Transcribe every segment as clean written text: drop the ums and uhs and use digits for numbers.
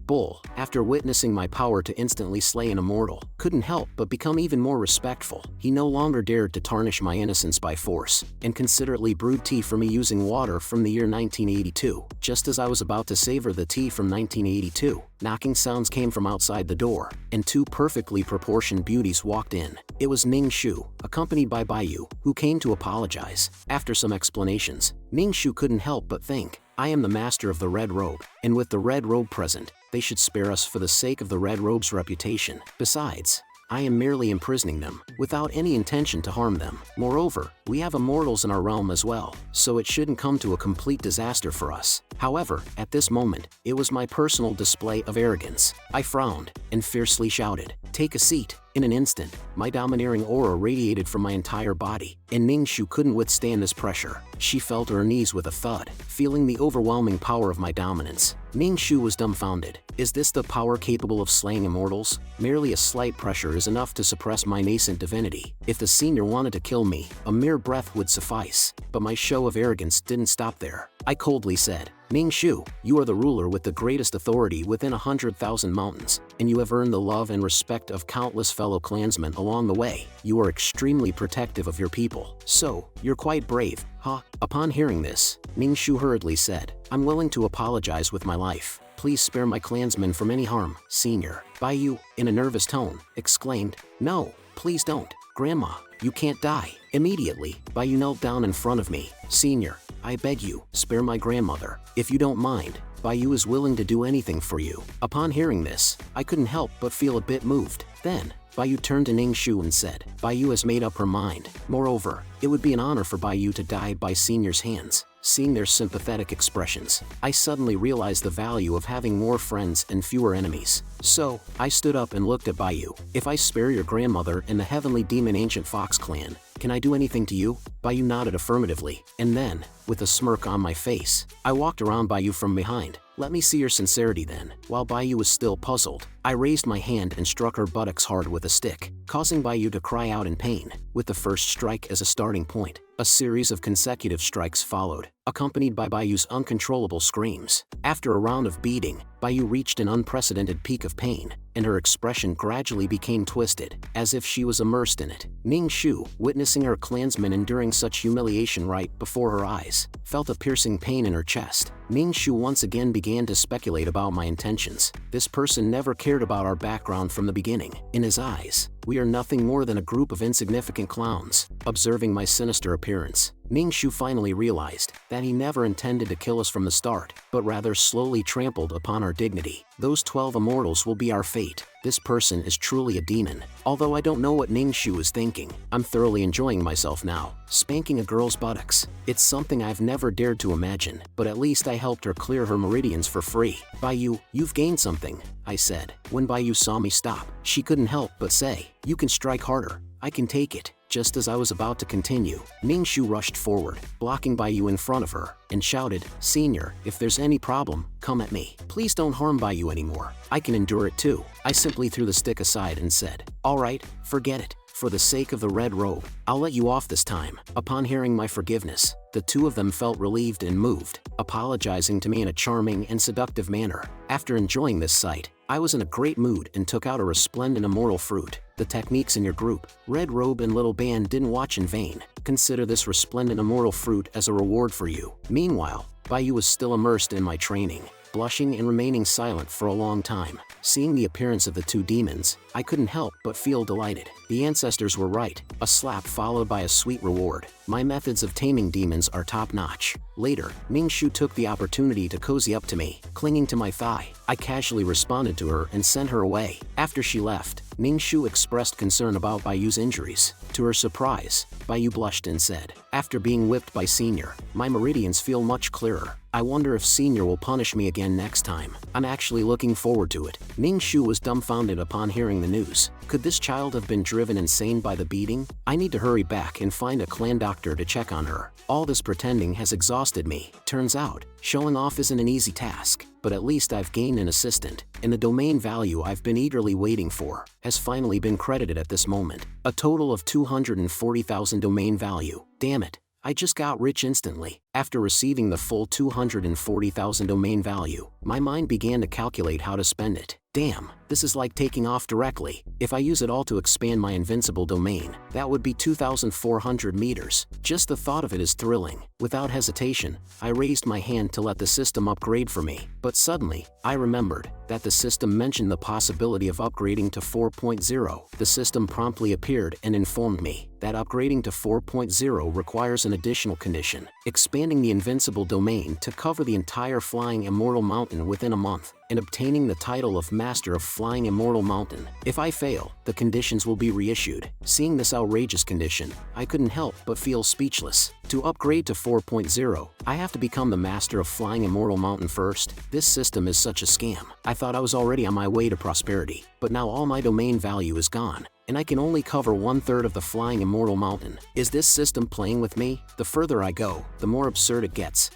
Bull, after witnessing my power to instantly slay an immortal, couldn't help but become even more respectful. He no longer dared to tarnish my innocence by force, and considerately brewed tea for me using water from the year 1982. Just as I was about to savor the tea from 1982, knocking sounds came from outside the door, and two perfectly proportioned beauties walked in. It was Ning Shu, accompanied by Baiyu, who came to apologize. After some explanations, Ning Shu couldn't help but think, I am the master of the red robe, and with the red robe present, they should spare us for the sake of the red robe's reputation. Besides, I am merely imprisoning them, without any intention to harm them. Moreover, we have immortals in our realm as well, so it shouldn't come to a complete disaster for us. However, at this moment, it was my personal display of arrogance. I frowned, and fiercely shouted, "Take a seat." In an instant, my domineering aura radiated from my entire body, and Ning Shu couldn't withstand this pressure. She fell to her knees with a thud, feeling the overwhelming power of my dominance. Ning Shu was dumbfounded. Is this the power capable of slaying immortals? Merely a slight pressure is enough to suppress my nascent divinity. If the senior wanted to kill me, a mere breath would suffice. But my show of arrogance didn't stop there. I coldly said, Ning Shu, you are the ruler with the greatest authority within 100,000 mountains, and you have earned the love and respect of countless fellow clansmen along the way. You are extremely protective of your people. So, you're quite brave, huh? Upon hearing this, Ning Shu hurriedly said, I'm willing to apologize with my life. Please spare my clansmen from any harm, senior. Baiyu, in a nervous tone, exclaimed, No, please don't. Grandma, you can't die. Immediately, Baiyu knelt down in front of me. Senior, I beg you, spare my grandmother. If you don't mind, Baiyu is willing to do anything for you. Upon hearing this, I couldn't help but feel a bit moved. Then, Baiyu turned to Ning Shu and said, Baiyu has made up her mind. Moreover, it would be an honor for Baiyu to die by Senior's hands. Seeing their sympathetic expressions, I suddenly realized the value of having more friends and fewer enemies. So, I stood up and looked at Baiyu. If I spare your grandmother and the heavenly demon ancient fox clan, can I do anything to you? Baiyu nodded affirmatively, and then, with a smirk on my face, I walked around Baiyu from behind. Let me see your sincerity then. While Baiyu was still puzzled, I raised my hand and struck her buttocks hard with a stick, causing Baiyu to cry out in pain. With the first strike as a starting point, a series of consecutive strikes followed, accompanied by Baiyu's uncontrollable screams. After a round of beating, Baiyu reached an unprecedented peak of pain, and her expression gradually became twisted, as if she was immersed in it. Ning Shu, witnessing her clansmen enduring such humiliation right before her eyes, felt a piercing pain in her chest. Ning Shu once again began to speculate about my intentions. This person never cared about our background from the beginning. In his eyes, we are nothing more than a group of insignificant clowns. Observing my sinister appearance, Ning Shu finally realized that he never intended to kill us from the start, but rather slowly trampled upon our dignity. Those 12 immortals will be our fate. This person is truly a demon. Although I don't know what Ning Shu is thinking, I'm thoroughly enjoying myself now. Spanking a girl's buttocks. It's something I've never dared to imagine, but at least I helped her clear her meridians for free. Baiyu, you've gained something, I said. When Baiyu saw me stop, she couldn't help but say, You can strike harder. I can take it. Just as I was about to continue, Ning Shu rushed forward, blocking Baiyu in front of her, and shouted, Senior, if there's any problem, come at me. Please don't harm Baiyu anymore. I can endure it too. I simply threw the stick aside and said, Alright, forget it. For the sake of the red robe, I'll let you off this time. Upon hearing my forgiveness, the two of them felt relieved and moved, apologizing to me in a charming and seductive manner. After enjoying this sight, I was in a great mood and took out a resplendent immortal fruit. The techniques in your group, Red Robe and Little Band, didn't watch in vain. Consider this resplendent immortal fruit as a reward for you. Meanwhile, Baiyu was still immersed in my training, blushing and remaining silent for a long time. Seeing the appearance of the two demons, I couldn't help but feel delighted. The ancestors were right, a slap followed by a sweet reward. My methods of taming demons are top-notch. Later, Ning Shu took the opportunity to cozy up to me, clinging to my thigh. I casually responded to her and sent her away. After she left, Ning Shu expressed concern about Baiyu's injuries. To her surprise, Baiyu blushed and said, After being whipped by Senior, my meridians feel much clearer. I wonder if Senior will punish me again next time. I'm actually looking forward to it. Ning Shu was dumbfounded upon hearing the news. Could this child have been driven insane by the beating? I need to hurry back and find a clan doctor to check on her. All this pretending has exhausted me. Turns out, showing off isn't an easy task, but at least I've gained an assistant, and the domain value I've been eagerly waiting for has finally been credited at this moment. A total of 240,000 domain value. Damn it. I just got rich instantly. After receiving the full 240,000 domain value, my mind began to calculate how to spend it. Damn, this is like taking off directly. If I use it all to expand my invincible domain, that would be 2,400 meters. Just the thought of it is thrilling. Without hesitation, I raised my hand to let the system upgrade for me. But suddenly, I remembered that the system mentioned the possibility of upgrading to 4.0. The system promptly appeared and informed me that upgrading to 4.0 requires an additional condition: expanding the invincible domain to cover the entire Flying Immortal Mountain within a month, and obtaining the title of Master of Flying Immortal Mountain. If I fail, the conditions will be reissued. Seeing this outrageous condition, I couldn't help but feel speechless. To upgrade to 4.0, I have to become the Master of Flying Immortal Mountain first. This system is such a scam. I thought I was already on my way to prosperity, but now all my domain value is gone, and I can only cover 1/3 of the Flying Immortal Mountain. Is this system playing with me? The further I go, the more absurd it gets.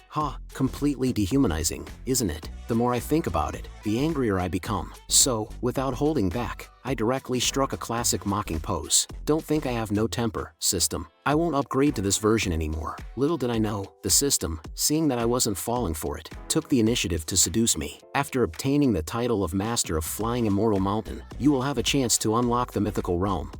Completely dehumanizing, isn't it? The more I think about it, the angrier I become. So, without holding back, I directly struck a classic mocking pose. Don't think I have no temper, system. I won't upgrade to this version anymore. Little did I know, the system, seeing that I wasn't falling for it, took the initiative to seduce me. After obtaining the title of Master of Flying Immortal Mountain, you will have a chance to unlock the mythical realm.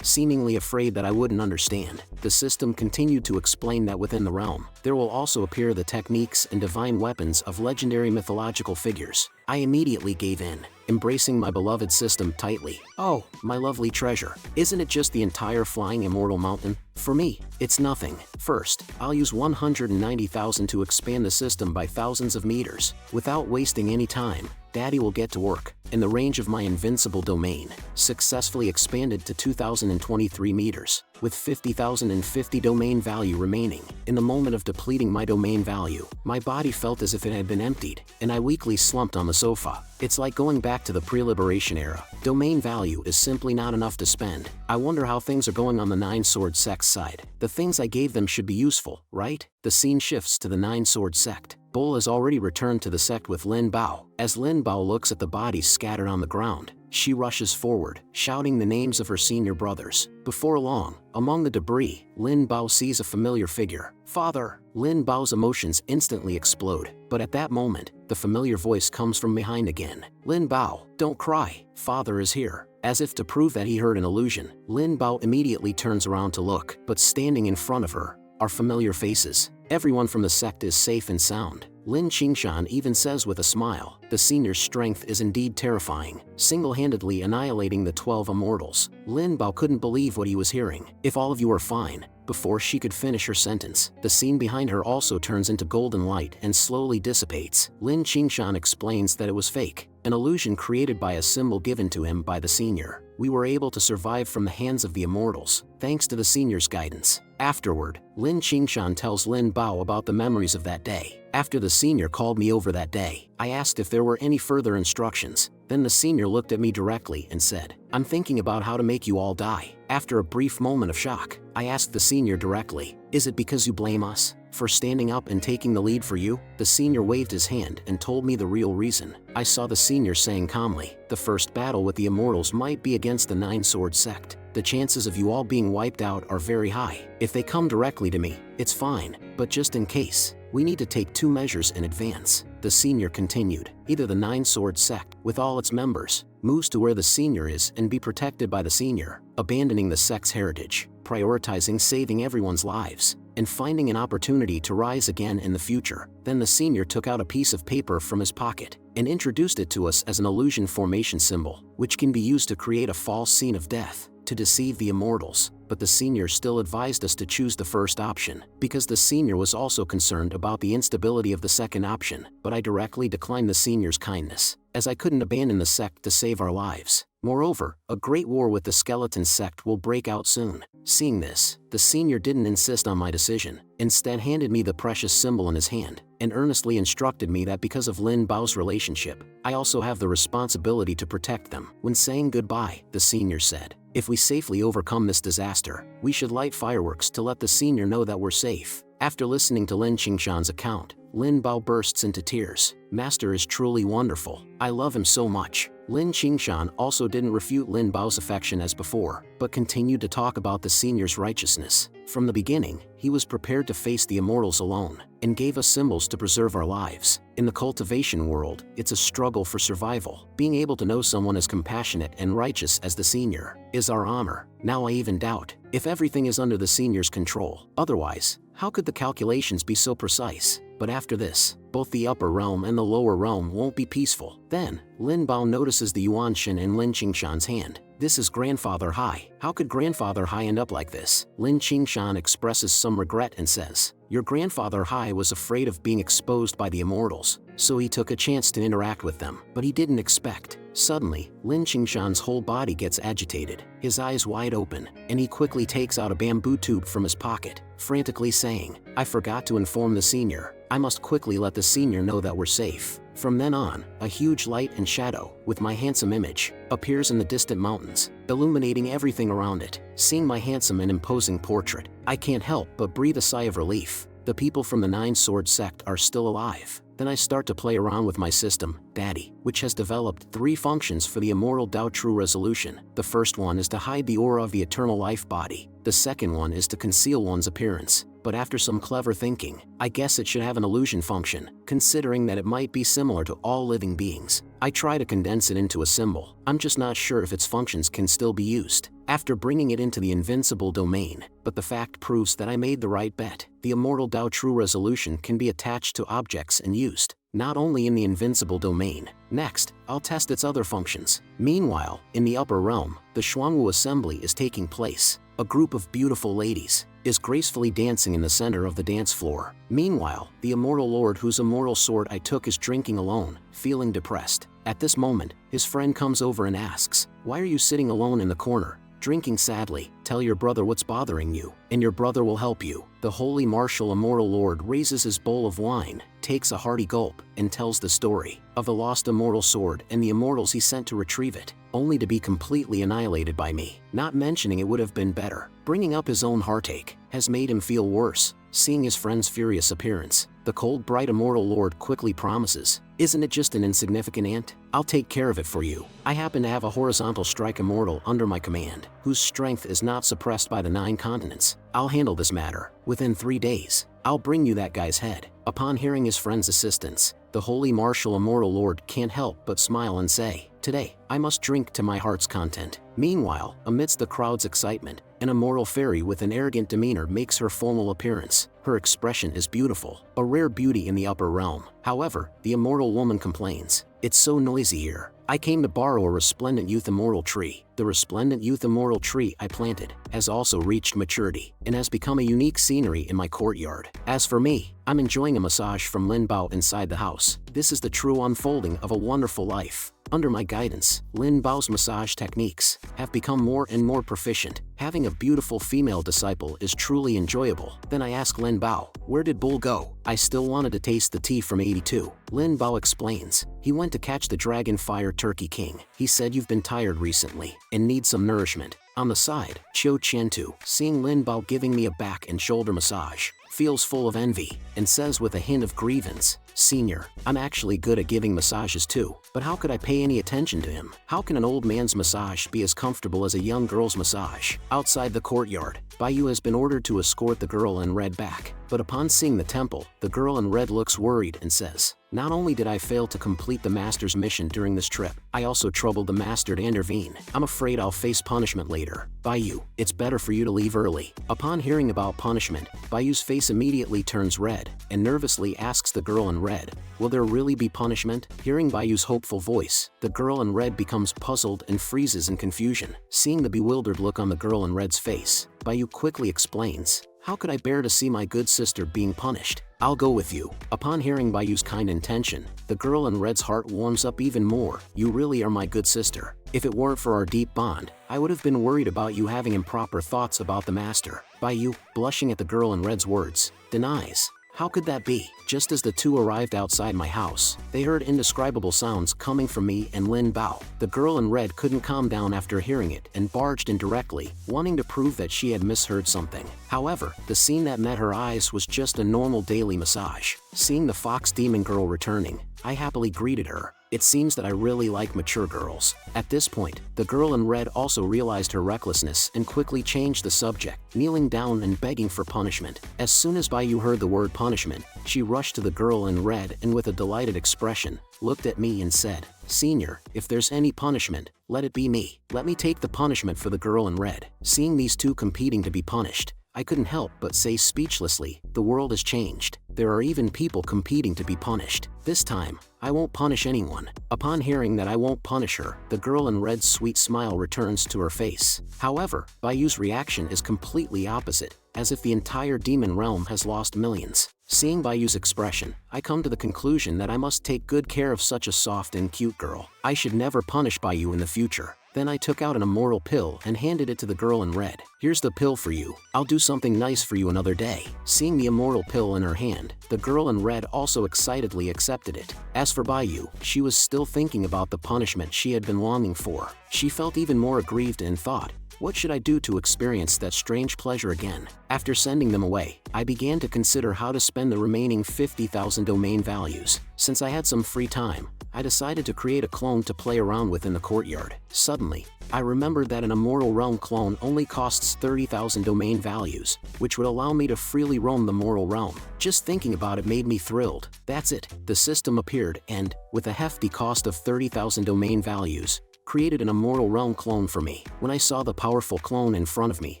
Seemingly afraid that I wouldn't understand, the system continued to explain that within the realm, there will also appear the techniques and divine weapons of legendary mythological figures. I immediately gave in, embracing my beloved system tightly. Oh, my lovely treasure, isn't it just the entire Flying Immortal Mountain? For me, it's nothing. First, I'll use 190,000 to expand the system by thousands of meters. Without wasting any time, Daddy will get to work, and the range of my invincible domain successfully expanded to 2,023 meters, with 50,050 domain value remaining. In the moment of depleting my domain value, my body felt as if it had been emptied, and I weakly slumped on the sofa. It's like going back to the pre-liberation era. Domain value is simply not enough to spend. I wonder how things are going on the Nine Sword Sect's side. The things I gave them should be useful, right? The scene shifts to the Nine Sword Sect. Bull has already returned to the sect with Lin Bao. As Lin Bao looks at the bodies scattered on the ground, she rushes forward, shouting the names of her senior brothers. Before long, among the debris, Lin Bao sees a familiar figure. Father! Lin Bao's emotions instantly explode, but at that moment, the familiar voice comes from behind again. Lin Bao, don't cry, Father is here. As if to prove that he heard an illusion, Lin Bao immediately turns around to look, but standing in front of her are familiar faces. Everyone from the sect is safe and sound. Lin Qingshan even says with a smile, the senior's strength is indeed terrifying, single-handedly annihilating the 12 immortals. Lin Bao couldn't believe what he was hearing. If all of you are fine. Before she could finish her sentence, the scene behind her also turns into golden light and slowly dissipates. Lin Qingshan explains that it was fake, an illusion created by a symbol given to him by the senior. We were able to survive from the hands of the immortals, thanks to the senior's guidance. Afterward, Lin Qingshan tells Lin Bao about the memories of that day. After the senior called me over that day, I asked if there were any further instructions. Then the senior looked at me directly and said, I'm thinking about how to make you all die. After a brief moment of shock, I asked the senior directly, is it because you blame us for standing up and taking the lead for you? The senior waved his hand and told me the real reason. I saw the senior saying calmly, the first battle with the immortals might be against the Nine Sword Sect. The chances of you all being wiped out are very high. If they come directly to me, it's fine, but just in case, we need to take 2 measures in advance. The senior continued, either the Nine Sword Sect, with all its members, moves to where the senior is and be protected by the senior, abandoning the sect's heritage, prioritizing saving everyone's lives, and finding an opportunity to rise again in the future. Then the senior took out a piece of paper from his pocket and introduced it to us as an illusion formation symbol, which can be used to create a false scene of death, to deceive the immortals. But the senior still advised us to choose the first option, because the senior was also concerned about the instability of the second option. But I directly declined the senior's kindness, as I couldn't abandon the sect to save our lives. Moreover, a great war with the skeleton sect will break out soon. Seeing this, the senior didn't insist on my decision, instead handed me the precious symbol in his hand, and earnestly instructed me that because of Lin Bao's relationship, I also have the responsibility to protect them. When saying goodbye, the senior said, if we safely overcome this disaster, we should light fireworks to let the senior know that we're safe. After listening to Lin Qingshan's account, Lin Bao bursts into tears. Master is truly wonderful. I love him so much. Lin Qingshan also didn't refute Lin Bao's affection as before, but continued to talk about the senior's righteousness. From the beginning, he was prepared to face the immortals alone, and gave us symbols to preserve our lives. In the cultivation world, it's a struggle for survival. Being able to know someone as compassionate and righteous as the senior is our honor. Now I even doubt if everything is under the senior's control. Otherwise, how could the calculations be so precise? But after this, both the upper realm and the lower realm won't be peaceful. Then, Lin Bao notices the Yuanshan in Lin Qingshan's hand. This is Grandfather Hai. How could Grandfather Hai end up like this? Lin Qingshan expresses some regret and says, your Grandfather Hai was afraid of being exposed by the immortals, so he took a chance to interact with them. But he didn't expect. Suddenly, Lin Qingshan's whole body gets agitated, his eyes wide open, and he quickly takes out a bamboo tube from his pocket, frantically saying, I forgot to inform the senior. I must quickly let the senior know that we're safe. From then on, a huge light and shadow, with my handsome image, appears in the distant mountains, illuminating everything around it. Seeing my handsome and imposing portrait, I can't help but breathe a sigh of relief. The people from the Nine Sword sect are still alive. Then I start to play around with my system, Daddy, which has developed 3 functions for the immortal Tao True Resolution. The first one is to hide the aura of the eternal life body. The second one is to conceal one's appearance. But after some clever thinking, I guess it should have an illusion function, considering that it might be similar to all living beings. I try to condense it into a symbol. I'm just not sure if its functions can still be used after bringing it into the Invincible domain, but the fact proves that I made the right bet. The immortal Tao True Resolution can be attached to objects and used, not only in the Invincible domain. Next, I'll test its other functions. Meanwhile, in the upper realm, the Xuanwu assembly is taking place. A group of beautiful ladies is gracefully dancing in the center of the dance floor. Meanwhile, the immortal lord whose immortal sword I took is drinking alone, feeling depressed. At this moment, his friend comes over and asks, why are you sitting alone in the corner, drinking sadly? Tell your brother what's bothering you, and your brother will help you. The holy martial immortal lord raises his bowl of wine, takes a hearty gulp, and tells the story of the lost immortal sword and the immortals he sent to retrieve it, only to be completely annihilated by me. Not mentioning it would have been better. Bringing up his own heartache has made him feel worse. Seeing his friend's furious appearance, the cold bright immortal lord quickly promises, isn't it just an insignificant ant? I'll take care of it for you. I happen to have a horizontal strike immortal under my command, whose strength is not suppressed by the 9 continents. I'll handle this matter. Within 3 days, I'll bring you that guy's head. Upon hearing his friend's assistance, the holy martial immortal lord can't help but smile and say, today, I must drink to my heart's content. Meanwhile, amidst the crowd's excitement, an immortal fairy with an arrogant demeanor makes her formal appearance. Her expression is beautiful, a rare beauty in the upper realm. However, the immortal woman complains, it's so noisy here. I came to borrow a resplendent youth immortal tree. The resplendent youth immortal tree I planted has also reached maturity and has become a unique scenery in my courtyard. As for me, I'm enjoying a massage from Lin Bao inside the house. This is the true unfolding of a wonderful life. Under my guidance, Lin Bao's massage techniques have become more and more proficient. Having a beautiful female disciple is truly enjoyable. Then I ask Lin Bao, where did Bull go? I still wanted to taste the tea from 82. Lin Bao explains, he went to catch the Dragon Fire Turkey King. He said you've been tired recently and need some nourishment. On the side, Qiu Qiantu, seeing Lin Bao giving me a back and shoulder massage, feels full of envy and says with a hint of grievance, Senior, I'm actually good at giving massages too, but how could I pay any attention to him? How can an old man's massage be as comfortable as a young girl's massage? Outside the courtyard, Baiyu has been ordered to escort the girl in red back, but upon seeing the temple, the girl in red looks worried and says, not only did I fail to complete the master's mission during this trip, I also troubled the master to intervene. I'm afraid I'll face punishment later. Baiyu, it's better for you to leave early. Upon hearing about punishment, Baiyu's face immediately turns red and nervously asks the girl in red, will there really be punishment? Hearing Baiyu's hopeful voice, the girl in red becomes puzzled and freezes in confusion. Seeing the bewildered look on the girl in red's face, Baiyu quickly explains, how could I bear to see my good sister being punished? I'll go with you. Upon hearing Baiyu's kind intention, the girl in red's heart warms up even more. You really are my good sister. If it weren't for our deep bond, I would have been worried about you having improper thoughts about the master. Baiyu, blushing at the girl in red's words, denies, How could that be? Just as the two arrived outside my house, they heard indescribable sounds coming from me and Lin Bao. The girl in red couldn't calm down after hearing it and barged in directly, wanting to prove that she had misheard something. However, the scene that met her eyes was just a normal daily massage. Seeing the fox demon girl returning, I happily greeted her. It seems that I really like mature girls. At this point, the girl in red also realized her recklessness and quickly changed the subject, kneeling down and begging for punishment. As soon as Baiyu heard the word punishment, she rushed to the girl in red and with a delighted expression, looked at me and said, "Senior, if there's any punishment, let it be me. Let me take the punishment for the girl in red." Seeing these two competing to be punished, I couldn't help but say speechlessly, the world has changed. There are even people competing to be punished. This time, I won't punish anyone. Upon hearing that I won't punish her, the girl in red's sweet smile returns to her face. However, Baiyu's reaction is completely opposite, as if the entire demon realm has lost millions. Seeing Baiyu's expression, I come to the conclusion that I must take good care of such a soft and cute girl. I should never punish Baiyu in the future. Then I took out an immoral pill and handed it to the girl in red. "Here's the pill for you. I'll do something nice for you another day." Seeing the immoral pill in her hand, the girl in red also excitedly accepted it. As for Baiyu, she was still thinking about the punishment she had been longing for. She felt even more aggrieved and thought, what should I do to experience that strange pleasure again? After sending them away, I began to consider how to spend the remaining 50,000 domain values. Since I had some free time, I decided to create a clone to play around with in the courtyard. Suddenly, I remembered that an Immortal Realm clone only costs 30,000 domain values, which would allow me to freely roam the Mortal Realm. Just thinking about it made me thrilled. That's it, the system appeared and, with a hefty cost of 30,000 domain values, created an Immortal Realm clone for me. When I saw the powerful clone in front of me,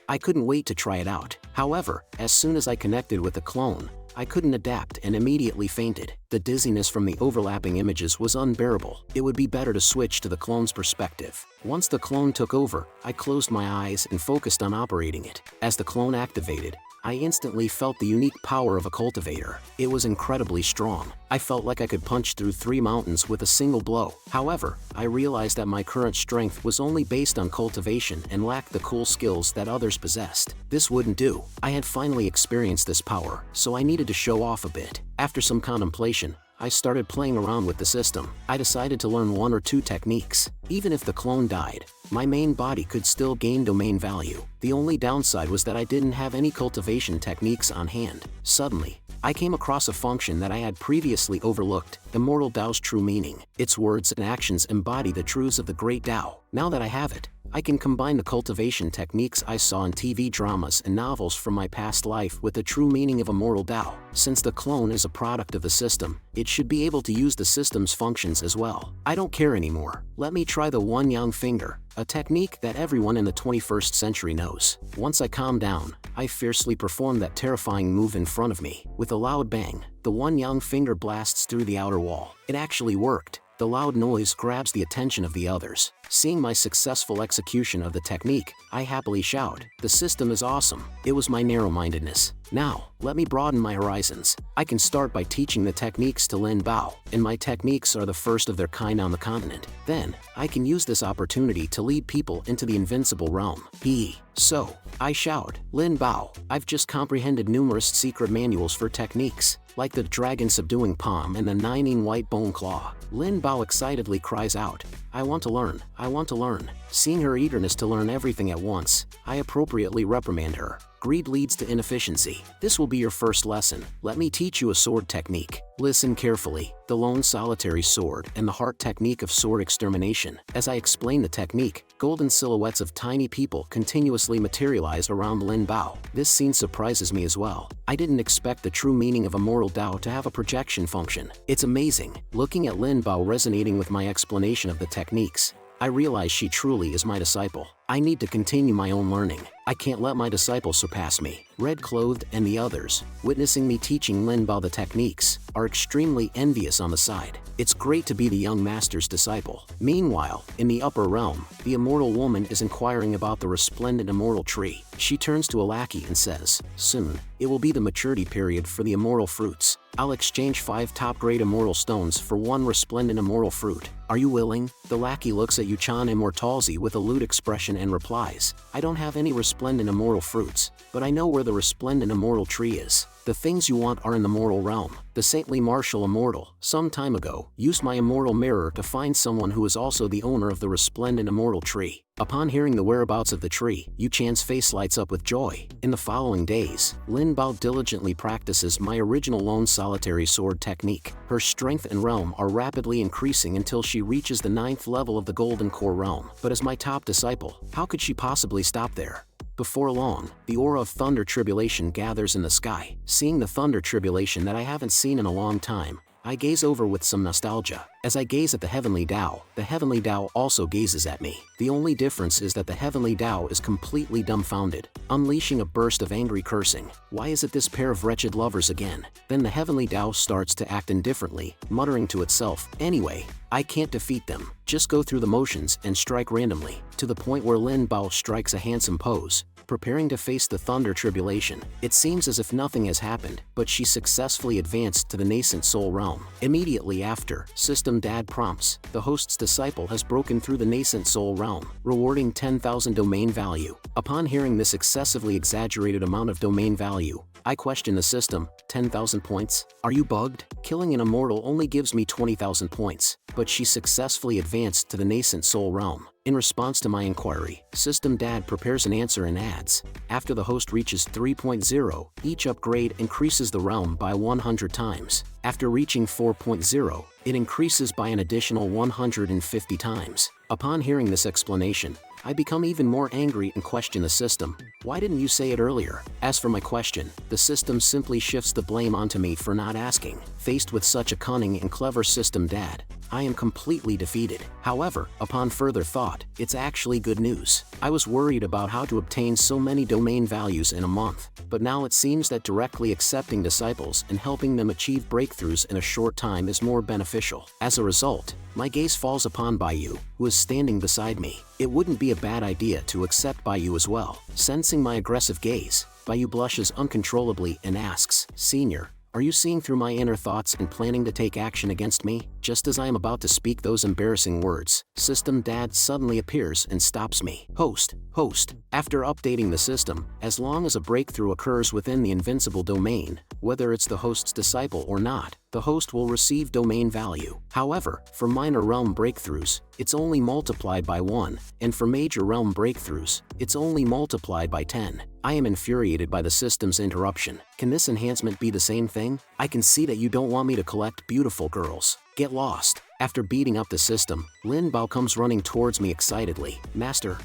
I couldn't wait to try it out. However, as soon as I connected with the clone, I couldn't adapt and immediately fainted. The dizziness from the overlapping images was unbearable. It would be better to switch to the clone's perspective. Once the clone took over, I closed my eyes and focused on operating it. As the clone activated, I instantly felt the unique power of a cultivator. It was incredibly strong. I felt like I could punch through 3 mountains with a single blow. However, I realized that my current strength was only based on cultivation and lacked the cool skills that others possessed. This wouldn't do. I had finally experienced this power, so I needed to show off a bit. After some contemplation, I started playing around with the system. I decided to learn 1 or 2 techniques. Even if the clone died, my main body could still gain domain value. The only downside was that I didn't have any cultivation techniques on hand. Suddenly, I came across a function that I had previously overlooked, Immortal Tao's true meaning. Its words and actions embody the truths of the Great Tao. Now that I have it, I can combine the cultivation techniques I saw in TV dramas and novels from my past life with the true meaning of Immortal Tao. Since the clone is a product of the system, it should be able to use the system's functions as well. I don't care anymore. Let me try the One Yang Finger, a technique that everyone in the 21st century knows. Once I calmed down, I fiercely performed that terrifying move in front of me. With a loud bang, the One Yang Finger blasts through the outer wall. It actually worked. The loud noise grabs the attention of the others. Seeing my successful execution of the technique, I happily shout, "The system is awesome." It was my narrow-mindedness. Now, let me broaden my horizons. I can start by teaching the techniques to Lin Bao, and my techniques are the first of their kind on the continent. Then, I can use this opportunity to lead people into the Invincible realm. So, I shout, "Lin Bao, I've just comprehended numerous secret manuals for techniques, like the Dragon Subduing Palm and the Nining White Bone Claw." Lin Bao excitedly cries out, "I want to learn, I want to learn." Seeing her eagerness to learn everything at once, I appropriately reprimand her. Greed leads to inefficiency. This will be your first lesson. Let me teach you a sword technique. Listen carefully. The lone solitary sword and the heart technique of sword extermination. As I explain the technique, golden silhouettes of tiny people continuously materialize around Lin Bao. This scene surprises me as well. I didn't expect the true meaning of Immortal Tao to have a projection function. It's amazing. Looking at Lin Bao resonating with my explanation of the techniques, I realize she truly is my disciple. I need to continue my own learning. I can't let my disciple surpass me. Red Clothed and the others, witnessing me teaching Lin Bao the techniques, are extremely envious on the side. It's great to be the young master's disciple. Meanwhile, in the upper realm, the immortal woman is inquiring about the resplendent immortal tree. She turns to a lackey and says, "Soon, it will be the maturity period for the immortal fruits. I'll exchange 5 top-grade immortal stones for 1 resplendent immortal fruit. Are you willing?" The lackey looks at Yuchan Immortalzi with a lewd expression and replies, "I don't have any resplendent immortal fruits, but I know where the resplendent immortal tree is." The things you want are in the mortal realm. The saintly martial immortal, some time ago, used my immortal mirror to find someone who is also the owner of the resplendent immortal tree. Upon hearing the whereabouts of the tree, Yu Chan's face lights up with joy. In the following days, Lin Bao diligently practices my original lone solitary sword technique. Her strength and realm are rapidly increasing until she reaches the 9th level of the Golden Core realm. But as my top disciple, how could she possibly stop there? Before long, the aura of thunder tribulation gathers in the sky. Seeing the thunder tribulation that I haven't seen in a long time, I gaze over with some nostalgia. As I gaze at the Heavenly Tao also gazes at me. The only difference is that the Heavenly Tao is completely dumbfounded, unleashing a burst of angry cursing. Why is it this pair of wretched lovers again? Then the Heavenly Tao starts to act indifferently, muttering to itself, anyway, I can't defeat them. Just go through the motions and strike randomly, to the point where Lin Bao strikes a handsome pose, preparing to face the thunder tribulation. It seems as if nothing has happened, but she successfully advanced to the nascent soul realm. Immediately after, System Dad prompts, the host's disciple has broken through the nascent soul realm, rewarding 10,000 domain value. Upon hearing this excessively exaggerated amount of domain value, I question the system. 10,000 points? Are you bugged? Killing an immortal only gives me 20,000 points, but she successfully advanced to the nascent soul realm. In response to my inquiry, System Dad prepares an answer and adds, after the host reaches 3.0, each upgrade increases the realm by 100 times. After reaching 4.0, it increases by an additional 150 times. Upon hearing this explanation, I become even more angry and question the system. Why didn't you say it earlier? As for my question, the system simply shifts the blame onto me for not asking. Faced with such a cunning and clever System Dad, I am completely defeated. However, upon further thought, it's actually good news. I was worried about how to obtain so many domain values in a month, but now it seems that directly accepting disciples and helping them achieve breakthroughs in a short time is more beneficial. As a result, my gaze falls upon Baiyu, who is standing beside me. It wouldn't be a bad idea to accept Baiyu as well. Sensing my aggressive gaze, Baiyu blushes uncontrollably and asks, Senior, are you seeing through my inner thoughts and planning to take action against me? Just as I am about to speak those embarrassing words, System Dad suddenly appears and stops me. Host. After updating the system, as long as a breakthrough occurs within the Invincible domain, whether it's the host's disciple or not, the host will receive domain value. However, for minor realm breakthroughs, it's only multiplied by 1, and for major realm breakthroughs, it's only multiplied by 10. I am infuriated by the system's interruption. Can this enhancement be the same thing? I can see that you don't want me to collect beautiful girls. Get lost. After beating up the system, Lin Bao comes running towards me excitedly. Master,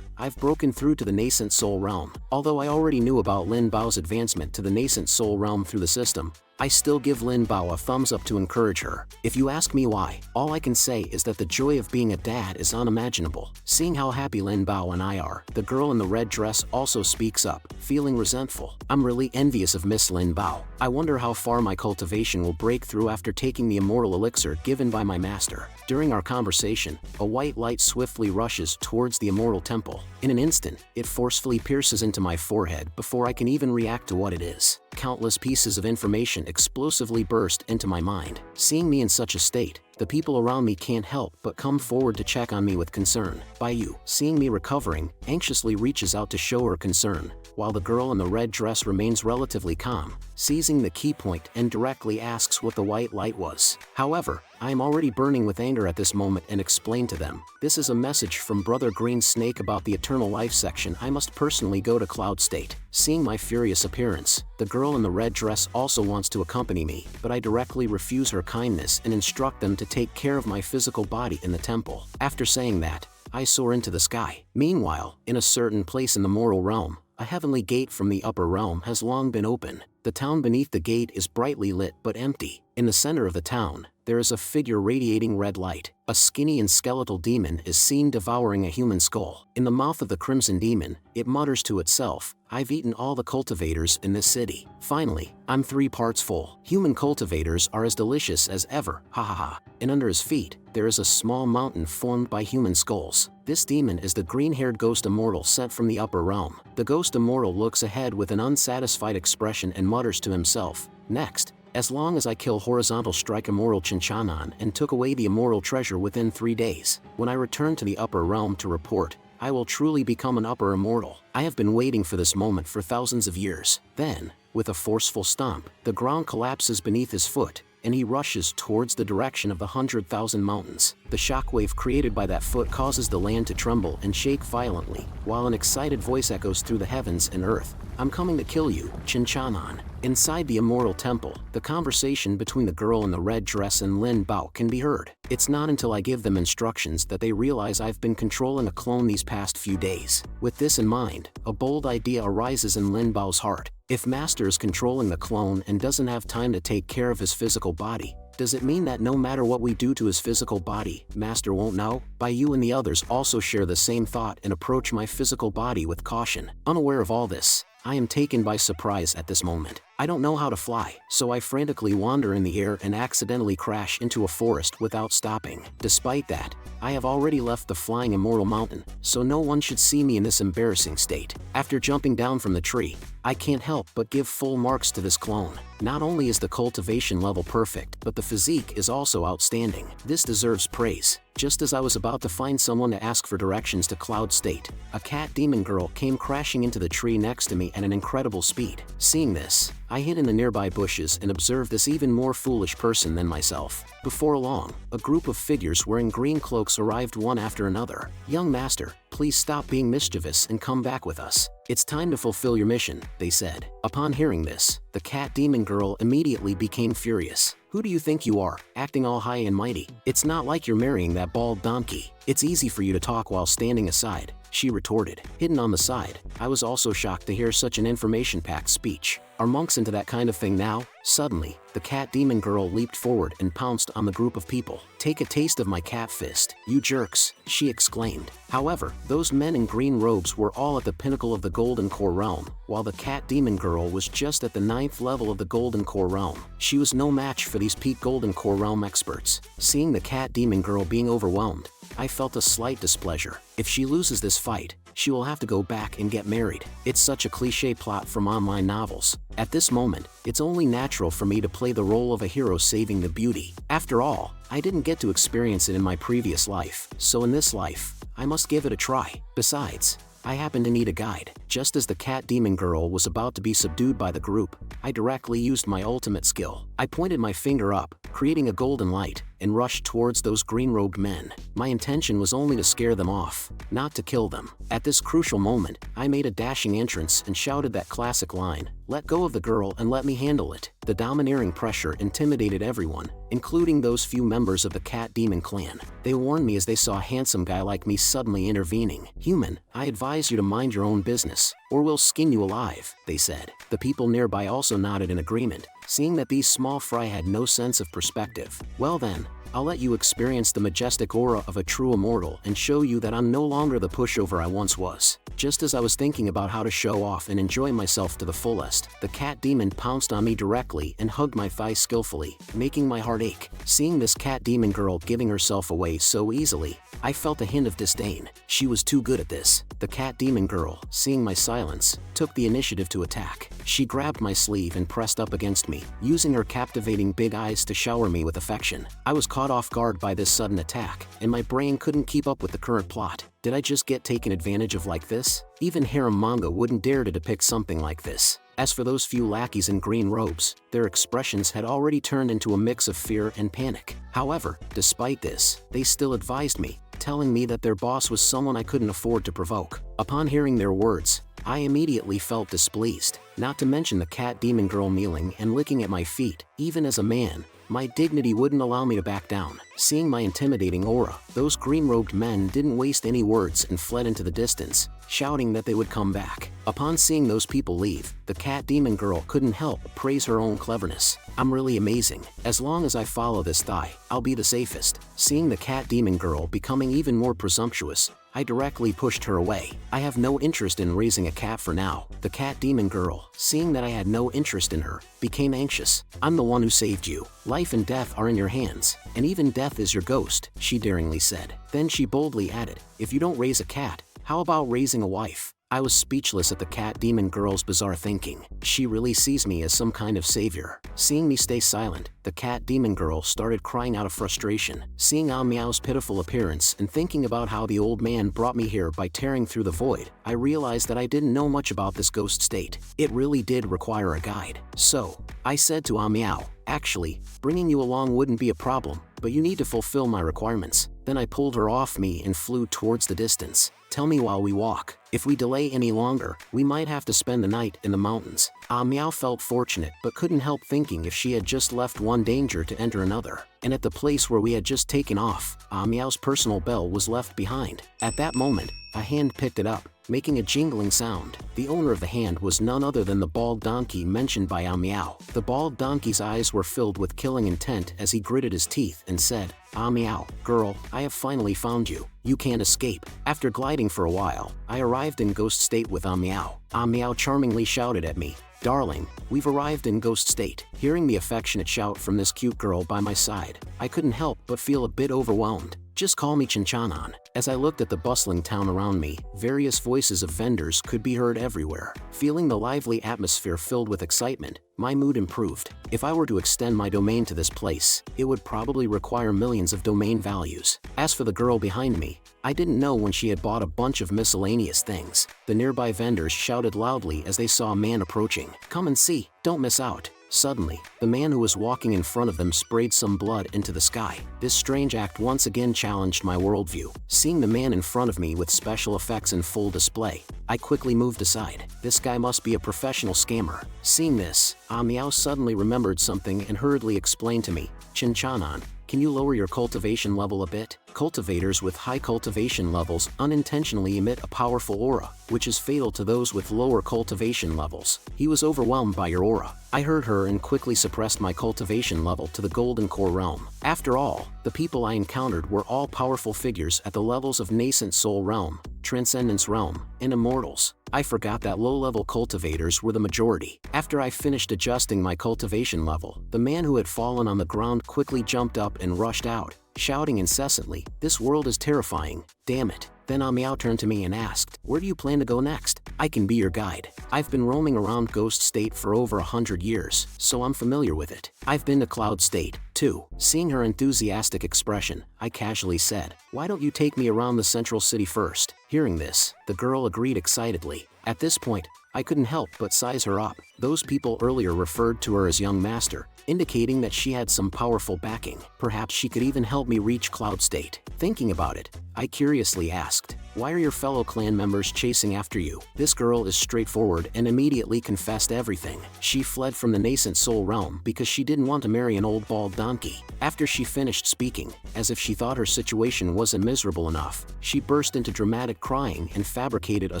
I've broken through to the nascent soul realm. Although I already knew about Lin Bao's advancement to the nascent soul realm through the system, I still give Lin Bao a thumbs up to encourage her. If you ask me why, all I can say is that the joy of being a dad is unimaginable. Seeing how happy Lin Bao and I are, the girl in the red dress also speaks up, feeling resentful. I'm really envious of Miss Lin Bao. I wonder how far my cultivation will break through after taking the immortal elixir given by my master. During our conversation, a white light swiftly rushes towards the immortal temple. In an instant, it forcefully pierces into my forehead before I can even react to what it is. Countless pieces of information explosively burst into my mind. Seeing me in such a state, the people around me can't help but come forward to check on me with concern. Baiyu, seeing me recovering, anxiously reaches out to show her concern, while the girl in the red dress remains relatively calm, seizing the key point and directly asks what the white light was. However, I am already burning with anger at this moment and explain to them, this is a message from Brother Green Snake about the Eternal Life section. I must personally go to Cloud State. Seeing my furious appearance, the girl in the red dress also wants to accompany me, but I directly refuse her kindness and instruct them to take care of my physical body in the temple. After saying that, I soar into the sky. Meanwhile, in a certain place in the mortal realm, a heavenly gate from the upper realm has long been open. The town beneath the gate is brightly lit but empty. In the center of the town, there is a figure radiating red light. A skinny and skeletal demon is seen devouring a human skull. In the mouth of the crimson demon, it mutters to itself, I've eaten all the cultivators in this city. Finally, I'm 3 parts full. Human cultivators are as delicious as ever, ha ha ha. And under his feet, there is a small mountain formed by human skulls. This demon is the green-haired ghost immortal sent from the upper realm. The ghost immortal looks ahead with an unsatisfied expression and mutters to himself, next, as long as I kill horizontal strike immortal Chinchanan and took away the immortal treasure within 3 days, when I return to the upper realm to report, I will truly become an upper immortal. I have been waiting for this moment for thousands of years. Then, With a forceful stomp, the ground collapses beneath his foot, and he rushes towards the direction of the 100,000 mountains. The shockwave created by that foot causes the land to tremble and shake violently, while an excited voice echoes through the heavens and earth. "I'm coming to kill you, Chinchanon." Inside the immortal temple, the conversation between the girl in the red dress and Lin Bao can be heard. It's not until I give them instructions that they realize I've been controlling a clone these past few days. With this in mind, a bold idea arises in Lin Bao's heart. If Master is controlling the clone and doesn't have time to take care of his physical body, does it mean that no matter what we do to his physical body, Master won't know? You and the others also share the same thought and approach my physical body with caution. Unaware of all this, I am taken by surprise at this moment. I don't know how to fly, so I frantically wander in the air and accidentally crash into a forest without stopping. Despite that, I have already left the flying immortal mountain, so no one should see me in this embarrassing state. After jumping down from the tree, I can't help but give full marks to this clone. Not only is the cultivation level perfect, but the physique is also outstanding. This deserves praise. Just as I was about to find someone to ask for directions to Cloud State, a cat demon girl came crashing into the tree next to me at an incredible speed. Seeing this, I hid in the nearby bushes and observed this even more foolish person than myself. Before long, a group of figures wearing green cloaks arrived one after another. "Young master, please stop being mischievous and come back with us. It's time to fulfill your mission," they said. Upon hearing this, the cat demon girl immediately became furious. "Who do you think you are, acting all high and mighty? It's not like you're marrying that bald donkey. It's easy for you to talk while standing aside," she retorted. Hidden on the side, I was also shocked to hear such an information-packed speech. Are monks into that kind of thing now? Suddenly, the cat demon girl leaped forward and pounced on the group of people. "Take a taste of my cat fist, you jerks," she exclaimed. However, those men in green robes were all at the pinnacle of the Golden Core realm, while the cat demon girl was just at the 9th level of the Golden Core realm. She was no match for these peak Golden Core realm experts. Seeing the cat demon girl being overwhelmed, I felt a slight displeasure. If she loses this fight, she will have to go back and get married. It's such a cliché plot from online novels. At this moment, it's only natural for me to play the role of a hero saving the beauty. After all, I didn't get to experience it in my previous life, so in this life, I must give it a try. Besides, I happen to need a guide. Just as the cat demon girl was about to be subdued by the group, I directly used my ultimate skill. I pointed my finger up, creating a golden light, and rushed towards those green-robed men. My intention was only to scare them off, not to kill them. At this crucial moment, I made a dashing entrance and shouted that classic line, "Let go of the girl and let me handle it." The domineering pressure intimidated everyone, including those few members of the cat demon clan. They warned me as they saw a handsome guy like me suddenly intervening. "Human, I advise you to mind your own business, or we'll skin you alive," they said. The people nearby also nodded in agreement, seeing that these small fry had no sense of perspective. "Well then, I'll let you experience the majestic aura of a true immortal and show you that I'm no longer the pushover I once was." Just as I was thinking about how to show off and enjoy myself to the fullest, the cat demon pounced on me directly and hugged my thigh skillfully, making my heart ache. Seeing this cat demon girl giving herself away so easily, I felt a hint of disdain. She was too good at this. The cat demon girl, seeing my silence, took the initiative to attack. She grabbed my sleeve and pressed up against me, using her captivating big eyes to shower me with affection. I was caught off guard by this sudden attack, and my brain couldn't keep up with the current plot. Did I just get taken advantage of like this? Even harem manga wouldn't dare to depict something like this. As for those few lackeys in green robes, their expressions had already turned into a mix of fear and panic. However, despite this, they still advised me, telling me that their boss was someone I couldn't afford to provoke. Upon hearing their words, I immediately felt displeased, not to mention the cat demon girl kneeling and licking at my feet. Even as a man, my dignity wouldn't allow me to back down. Seeing my intimidating aura, those green-robed men didn't waste any words and fled into the distance, shouting that they would come back. Upon seeing those people leave, the cat demon girl couldn't help but praise her own cleverness. "I'm really amazing. As long as I follow this thigh, I'll be the safest." Seeing the cat demon girl becoming even more presumptuous, I directly pushed her away. "I have no interest in raising a cat for now." The cat demon girl, seeing that I had no interest in her, became anxious. "I'm the one who saved you. Life and death are in your hands, and even death is your ghost," she daringly said. Then she boldly added, "If you don't raise a cat, how about raising a wife? I was speechless at the cat demon girl's bizarre thinking. She really sees me as some kind of savior. Seeing me stay silent, the cat demon girl started crying out of frustration. Seeing Meow's pitiful appearance and thinking about how the old man brought me here by tearing through the void, I realized that I didn't know much about this ghost state. It really did require a guide. So, I said to Meow, actually, bringing you along wouldn't be a problem, but you need to fulfill my requirements. Then I pulled her off me and flew towards the distance. Tell me while we walk. If we delay any longer, we might have to spend the night in the mountains. Meow felt fortunate but couldn't help thinking if she had just left one danger to enter another. And at the place where we had just taken off, Meow's personal bell was left behind. At that moment, a hand picked it up, making a jingling sound. The owner of the hand was none other than the bald donkey mentioned by Meow. The bald donkey's eyes were filled with killing intent as he gritted his teeth and said, Meow, girl, I have finally found you. You can't escape. After gliding for a while, I arrived in ghost state with Meow. Meow charmingly shouted at me, darling, we've arrived in ghost state. Hearing the affectionate shout from this cute girl by my side, I couldn't help but feel a bit overwhelmed. Just call me Chinchanan. As I looked at the bustling town around me, various voices of vendors could be heard everywhere. Feeling the lively atmosphere filled with excitement, my mood improved. If I were to extend my domain to this place, it would probably require millions of domain values. As for the girl behind me, I didn't know when she had bought a bunch of miscellaneous things. The nearby vendors shouted loudly as they saw a man approaching. Come and see, don't miss out. Suddenly, the man who was walking in front of them sprayed some blood into the sky. This strange act once again challenged my worldview. Seeing the man in front of me with special effects in full display, I quickly moved aside. This guy must be a professional scammer. Seeing this, Meow suddenly remembered something and hurriedly explained to me, Chinchanan, can you lower your cultivation level a bit? Cultivators with high cultivation levels unintentionally emit a powerful aura, which is fatal to those with lower cultivation levels. He was overwhelmed by your aura. I heard her and quickly suppressed my cultivation level to the golden core realm. After all, the people I encountered were all powerful figures at the levels of nascent soul realm, transcendence realm, and immortals. I forgot that low-level cultivators were the majority. After I finished adjusting my cultivation level, the man who had fallen on the ground quickly jumped up and rushed out, shouting incessantly, this world is terrifying, damn it. Then Meow turned to me and asked, where do you plan to go next? I can be your guide. I've been roaming around Ghost State for over 100 years, so I'm familiar with it. I've been to Cloud State, too. Seeing her enthusiastic expression, I casually said, why don't you take me around the central city first? Hearing this, the girl agreed excitedly. At this point, I couldn't help but size her up. Those people earlier referred to her as young master, indicating that she had some powerful backing. Perhaps she could even help me reach Cloud State. Thinking about it, I curiously asked, why are your fellow clan members chasing after you? This girl is straightforward and immediately confessed everything. She fled from the nascent soul realm because she didn't want to marry an old bald donkey. After she finished speaking, as if she thought her situation wasn't miserable enough, she burst into dramatic crying and fabricated a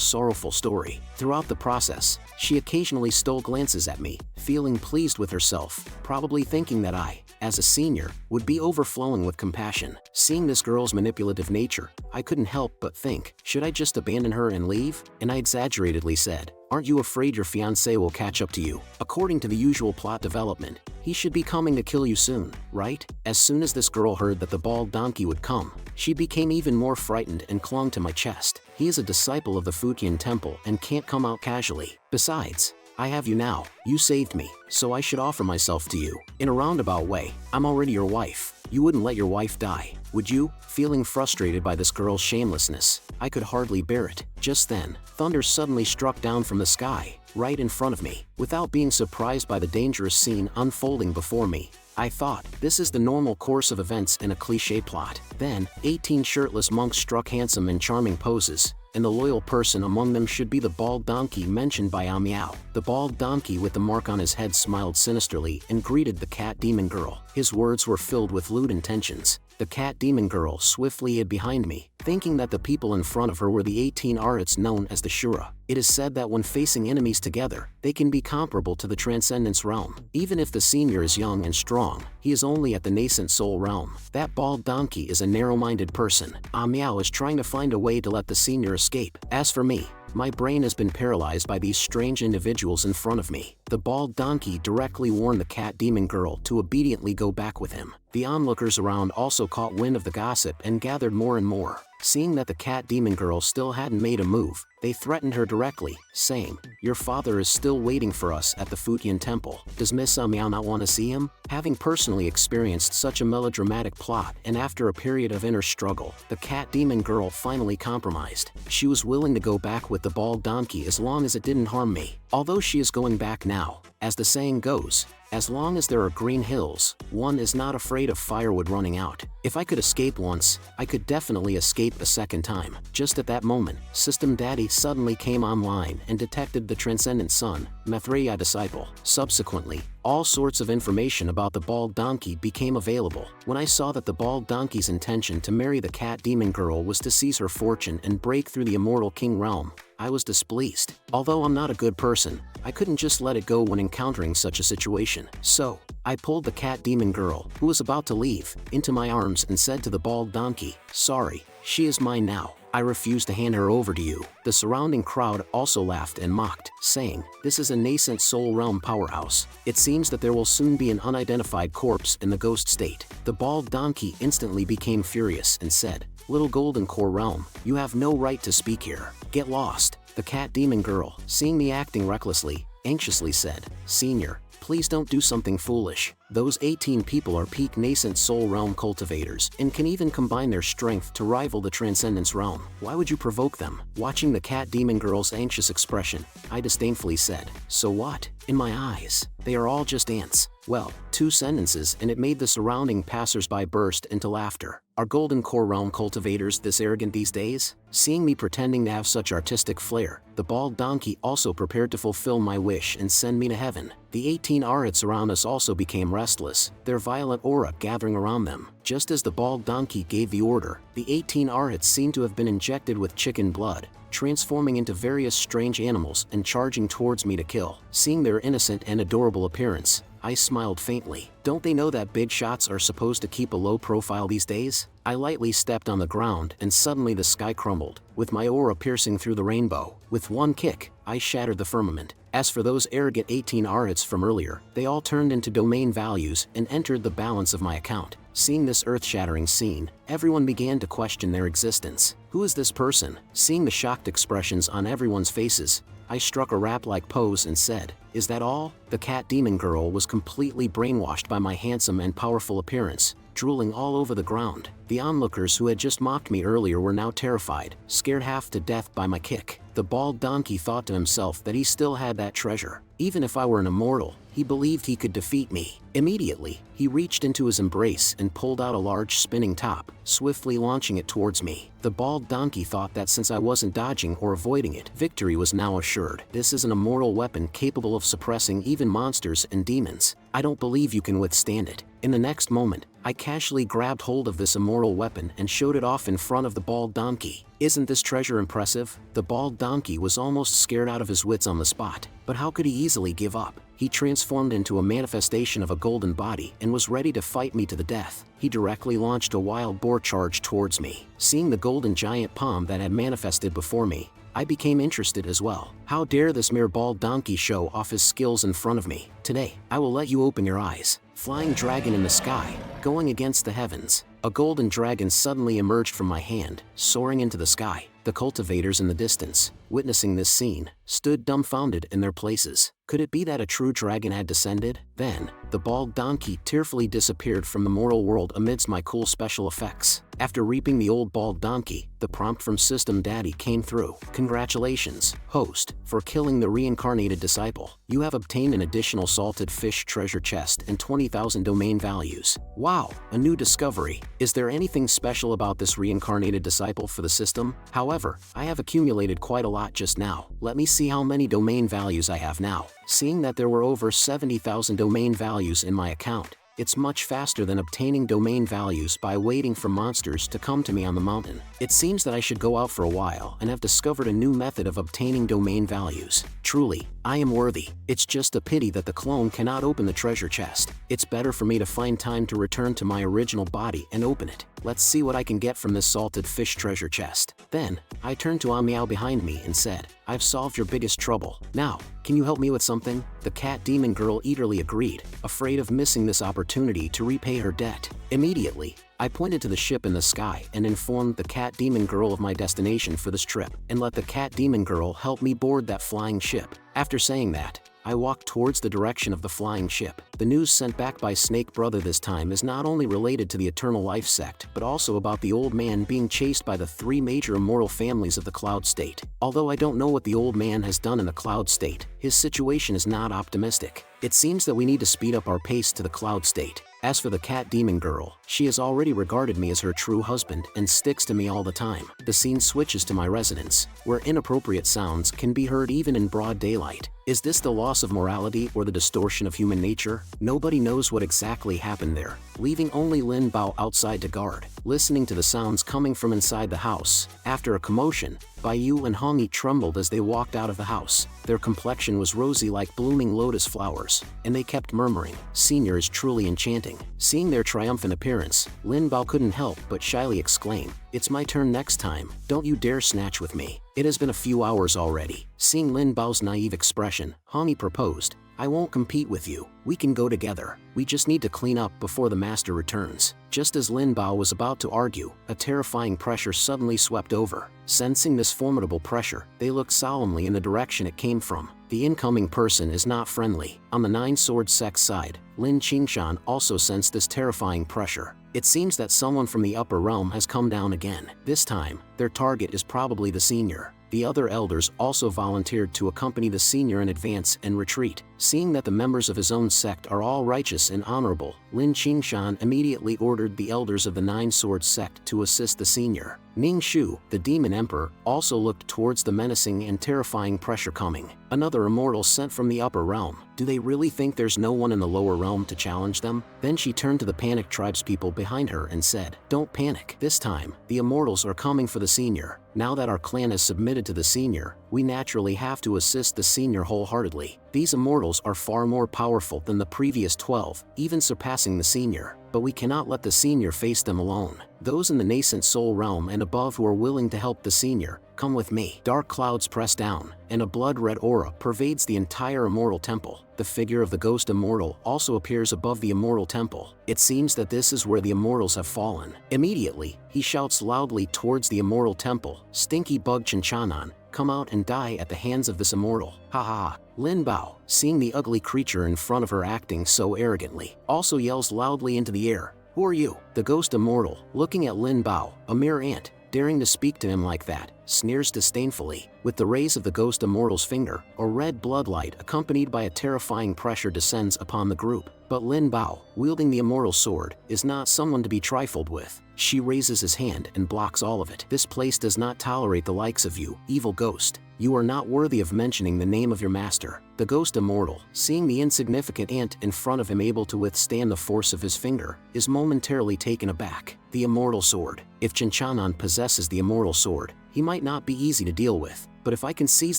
sorrowful story. Throughout the process, she occasionally stole glances at me, feeling pleased with herself, probably thinking that I, as a senior, would be overflowing with compassion. Seeing this girl's manipulative nature, I couldn't help but think, should I just abandon her and leave? And I exaggeratedly said, aren't you afraid your fiancé will catch up to you? According to the usual plot development, he should be coming to kill you soon, right? As soon as this girl heard that the bald donkey would come, she became even more frightened and clung to my chest. He is a disciple of the Fujian temple and can't come out casually. Besides, I have you now. You saved me, so I should offer myself to you. In a roundabout way, I'm already your wife. You wouldn't let your wife die, would you? Feeling frustrated by this girl's shamelessness, I could hardly bear it. Just then, thunder suddenly struck down from the sky, right in front of me. Without being surprised by the dangerous scene unfolding before me, I thought, this is the normal course of events in a cliché plot. Then, 18 shirtless monks struck handsome and charming poses, and the loyal person among them should be the bald donkey mentioned by Meow. The bald donkey with the mark on his head smiled sinisterly and greeted the cat demon girl. His words were filled with lewd intentions. The cat demon girl swiftly hid behind me, thinking that the people in front of her were the 18 arhats known as the Shura. It is said that when facing enemies together, they can be comparable to the Transcendence realm. Even if the senior is young and strong, he is only at the nascent soul realm. That bald donkey is a narrow-minded person. Meow is trying to find a way to let the senior escape. As for me, my brain has been paralyzed by these strange individuals in front of me. The bald donkey directly warned the cat demon girl to obediently go back with him. The onlookers around also caught wind of the gossip and gathered more and more. Seeing that the cat demon girl still hadn't made a move, They threatened her directly, saying, "Your father is still waiting for us at the Fujian temple. Does Miss Miao not want to see him?" Having personally experienced such a melodramatic plot and after a period of inner struggle, the cat demon girl finally compromised. She was willing to go back with the bald donkey as long as it didn't harm me. Although she is going back now, as the saying goes, as long as there are green hills, one is not afraid of firewood running out. If I could escape once, I could definitely escape a second time. Just at that moment, System Daddy suddenly came online and detected the Transcendent Son, Maitreya disciple. Subsequently, all sorts of information about the bald donkey became available. When I saw that the bald donkey's intention to marry the cat demon girl was to seize her fortune and break through the immortal king realm, I was displeased. Although I'm not a good person, I couldn't just let it go when encountering such a situation. So, I pulled the cat demon girl, who was about to leave, into my arms and said to the bald donkey, "Sorry, she is mine now. I refuse to hand her over to you." The surrounding crowd also laughed and mocked, saying, "This is a nascent soul realm powerhouse. It seems that there will soon be an unidentified corpse in the ghost state." The bald donkey instantly became furious and said, "Little golden core realm, you have no right to speak here. Get lost." The cat demon girl, seeing me acting recklessly, anxiously said, "Senior, please don't do something foolish. Those 18 people are peak nascent soul realm cultivators and can even combine their strength to rival the transcendence realm. Why would you provoke them?" Watching the cat demon girl's anxious expression, I disdainfully said, "So what? In my eyes, they are all just ants." Well, 2 sentences and it made the surrounding passers-by burst into laughter. Are golden core realm cultivators this arrogant these days? Seeing me pretending to have such artistic flair, the bald donkey also prepared to fulfill my wish and send me to heaven. The 18 arhats around us also became restless, their violet aura gathering around them. Just as the bald donkey gave the order, the 18 arhats seemed to have been injected with chicken blood, transforming into various strange animals and charging towards me to kill. Seeing their innocent and adorable appearance, I smiled faintly. Don't they know that big shots are supposed to keep a low profile these days? I lightly stepped on the ground and suddenly the sky crumbled, with my aura piercing through the rainbow. With one kick, I shattered the firmament. As for those arrogant 18 arhats from earlier, they all turned into domain values and entered the balance of my account. Seeing this earth-shattering scene, everyone began to question their existence. Who is this person? Seeing the shocked expressions on everyone's faces, I struck a rap-like pose and said, "Is that all?" The cat demon girl was completely brainwashed by my handsome and powerful appearance, drooling all over the ground. The onlookers who had just mocked me earlier were now terrified, scared half to death by my kick. The bald donkey thought to himself that he still had that treasure. Even if I were an immortal, he believed he could defeat me. Immediately, he reached into his embrace and pulled out a large spinning top, swiftly launching it towards me. The bald donkey thought that since I wasn't dodging or avoiding it, victory was now assured. This is an immortal weapon capable of suppressing even monsters and demons. I don't believe you can withstand it. In the next moment, I casually grabbed hold of this immortal weapon and showed it off in front of the bald donkey. Isn't this treasure impressive? The bald donkey was almost scared out of his wits on the spot, but how could he easily give up? He transformed into a manifestation of a golden body and was ready to fight me to the death. He directly launched a wild boar charge towards me. Seeing the golden giant palm that had manifested before me, I became interested as well. How dare this mere bald donkey show off his skills in front of me? Today, I will let you open your eyes. Flying dragon in the sky, going against the heavens. A golden dragon suddenly emerged from my hand, soaring into the sky. The cultivators in the distance, witnessing this scene, stood dumbfounded in their places. Could it be that a true dragon had descended? Then, the bald donkey tearfully disappeared from the mortal world amidst my cool special effects. After reaping the old bald donkey, the prompt from System Daddy came through. Congratulations, host, for killing the reincarnated disciple. You have obtained an additional salted fish treasure chest and 20,000 domain values. Wow, a new discovery. Is there anything special about this reincarnated disciple for the system? However, I have accumulated quite a lot just now. Let me see how many domain values I have now. Seeing that there were over 70,000 domain values in my account, it's much faster than obtaining domain values by waiting for monsters to come to me on the mountain. It seems that I should go out for a while and have discovered a new method of obtaining domain values. Truly, I am worthy. It's just a pity that the clone cannot open the treasure chest. It's better for me to find time to return to my original body and open it. Let's see what I can get from this salted fish treasure chest. Then, I turned to Amiao behind me and said, I've solved your biggest trouble. Now, can you help me with something? The cat demon girl eagerly agreed, afraid of missing this opportunity to repay her debt. Immediately, I pointed to the ship in the sky and informed the cat demon girl of my destination for this trip, and let the cat demon girl help me board that flying ship. After saying that, I walked towards the direction of the flying ship. The news sent back by Snake Brother this time is not only related to the Eternal Life sect, but also about the old man being chased by the 3 major immortal families of the Cloud State. Although I don't know what the old man has done in the Cloud State, his situation is not optimistic. It seems that we need to speed up our pace to the Cloud State. As for the cat demon girl, she has already regarded me as her true husband and sticks to me all the time. The scene switches to my residence, where inappropriate sounds can be heard even in broad daylight. Is this the loss of morality or the distortion of human nature? Nobody knows what exactly happened there, leaving only Lin Bao outside to guard, listening to the sounds coming from inside the house. After a commotion, Baiyu and Hongi trembled as they walked out of the house. Their complexion was rosy like blooming lotus flowers, and they kept murmuring, "Senior is truly enchanting." Seeing their triumphant appearance, Lin Bao couldn't help but shyly exclaim, "It's my turn next time, don't you dare snatch with me. It has been a few hours already." Seeing Lin Bao's naive expression, Hongi proposed, "I won't compete with you, we can go together. We just need to clean up before the master returns." Just as Lin Bao was about to argue, a terrifying pressure suddenly swept over. Sensing this formidable pressure, they looked solemnly in the direction it came from. The incoming person is not friendly. On the 9-sword sect side, Lin Qingshan also sensed this terrifying pressure. It seems that someone from the upper realm has come down again. This time, their target is probably the senior. The other elders also volunteered to accompany the senior in advance and retreat. Seeing that the members of his own sect are all righteous and honorable, Lin Qingshan immediately ordered the elders of the 9-sword sect to assist the senior. Ning Shu, the demon emperor, also looked towards the menacing and terrifying pressure coming. Another immortal sent from the upper realm. Do they really think there's no one in the lower realm to challenge them? Then she turned to the panicked tribespeople behind her and said, "Don't panic. This time, the immortals are coming for the senior. Now that our clan has submitted to the senior, we naturally have to assist the senior wholeheartedly. These immortals are far more powerful than the previous 12, even surpassing the senior. But we cannot let the senior face them alone. Those in the nascent soul realm and above who are willing to help the senior, come with me." Dark clouds press down, and a blood-red aura pervades the entire immortal temple. The figure of the ghost immortal also appears above the immortal temple. It seems that this is where the immortals have fallen. Immediately, he shouts loudly towards the immortal temple, "Stinky bug Chinchanan, come out and die at the hands of this immortal." Ha ha. Lin Bao, seeing the ugly creature in front of her acting so arrogantly, also yells loudly into the air, "Who are you?" The ghost immortal, looking at Lin Bao, a mere ant, daring to speak to him like that, sneers disdainfully. With the raise of the ghost immortal's finger, a red bloodlight accompanied by a terrifying pressure descends upon the group. But Lin Bao, wielding the immortal sword, is not someone to be trifled with. She raises his hand and blocks all of it. "This place does not tolerate the likes of you, evil ghost. You are not worthy of mentioning the name of your master." The ghost immortal, seeing the insignificant ant in front of him able to withstand the force of his finger, is momentarily taken aback. The immortal sword. If Chinchanan possesses the immortal sword, he might not be easy to deal with. But if I can seize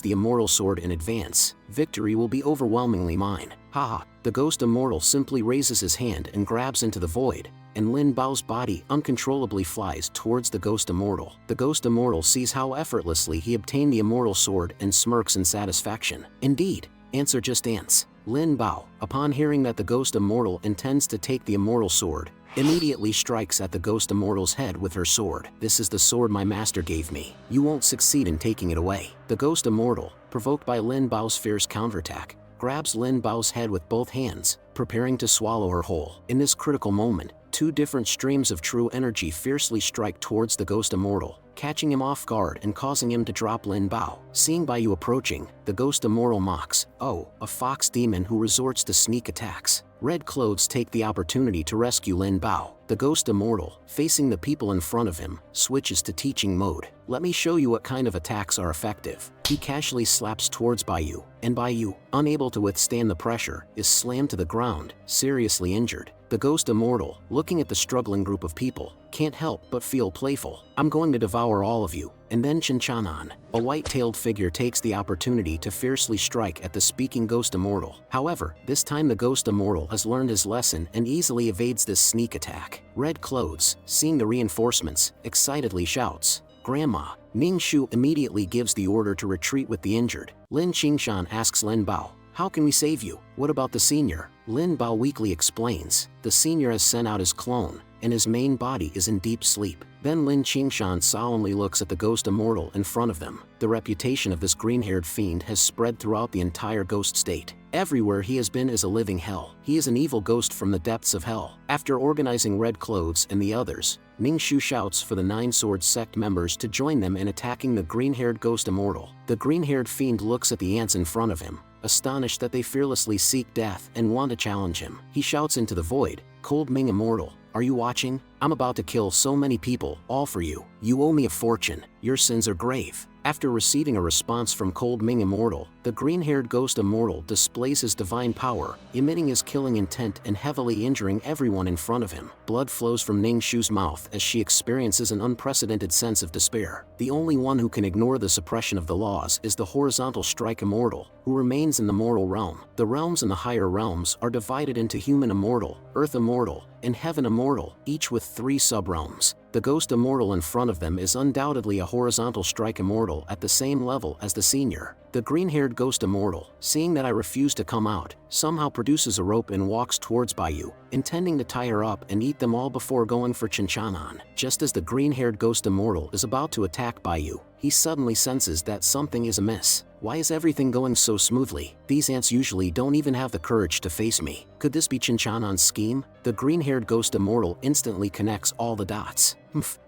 the immortal sword in advance, victory will be overwhelmingly mine. Haha. The ghost immortal simply raises his hand and grabs into the void, and Lin Bao's body uncontrollably flies towards the ghost immortal. The ghost immortal sees how effortlessly he obtained the immortal sword and smirks in satisfaction. Indeed, ants are just ants. Lin Bao, upon hearing that the ghost immortal intends to take the immortal sword, immediately strikes at the ghost immortal's head with her sword. "This is the sword my master gave me. You won't succeed in taking it away." The ghost immortal, provoked by Lin Bao's fierce counterattack, grabs Lin Bao's head with both hands, preparing to swallow her whole. In this critical moment, 2 different streams of true energy fiercely strike towards the ghost immortal, catching him off guard and causing him to drop Lin Bao. Seeing Baiyu approaching, the ghost immortal mocks, "Oh, a fox demon who resorts to sneak attacks." Red clothes take the opportunity to rescue Lin Bao. The ghost immortal, facing the people in front of him, switches to teaching mode. "Let me show you what kind of attacks are effective." He casually slaps towards Baiyu, and Baiyu, unable to withstand the pressure, is slammed to the ground, seriously injured. The ghost immortal, looking at the struggling group of people, can't help but feel playful. "I'm going to devour all of you." And then Chinchanan, a white-tailed figure, takes the opportunity to fiercely strike at the speaking ghost immortal. However, this time the ghost immortal has learned his lesson and easily evades this sneak attack. Red clothes, seeing the reinforcements, excitedly shouts, "Grandma." Ning Shu immediately gives the order to retreat with the injured. Lin Qingshan asks Lin Bao, "How can we save you? What about the senior?" Lin Bao weakly explains, "The senior has sent out his clone, and his main body is in deep sleep. Then Lin Qingshan solemnly looks at the ghost immortal in front of them. The reputation of this green-haired fiend has spread throughout the entire ghost state. Everywhere he has been is a living hell. He is an evil ghost from the depths of hell. After organizing Red Clothes and the others, Ningxu shouts for the Nine Swords sect members to join them in attacking the green-haired ghost immortal. The green-haired fiend looks at the ants in front of him, astonished that they fearlessly seek death and want to challenge him. He shouts into the void, "Cold Ming Immortal, are you watching? I'm about to kill so many people, all for you. You owe me a fortune. Your sins are grave." After receiving a response from Cold Ming Immortal, the green-haired ghost immortal displays his divine power, emitting his killing intent and heavily injuring everyone in front of him. Blood flows from Ningxu's mouth as she experiences an unprecedented sense of despair. The only one who can ignore the suppression of the laws is the horizontal strike immortal, who remains in the mortal realm. The realms in the higher realms are divided into human immortal, earth immortal, and heaven immortal, each with 3 sub-realms. The ghost immortal in front of them is undoubtedly a horizontal strike immortal at the same level as the senior. The green-haired ghost immortal, seeing that I refuse to come out, somehow produces a rope and walks towards Baiyu, intending to tie her up and eat them all before going for Chinchanan. Just as the green-haired ghost immortal is about to attack Baiyu, he suddenly senses that something is amiss. Why is everything going so smoothly? These ants usually don't even have the courage to face me. Could this be Chinchanan's scheme? The green-haired ghost immortal instantly connects all the dots.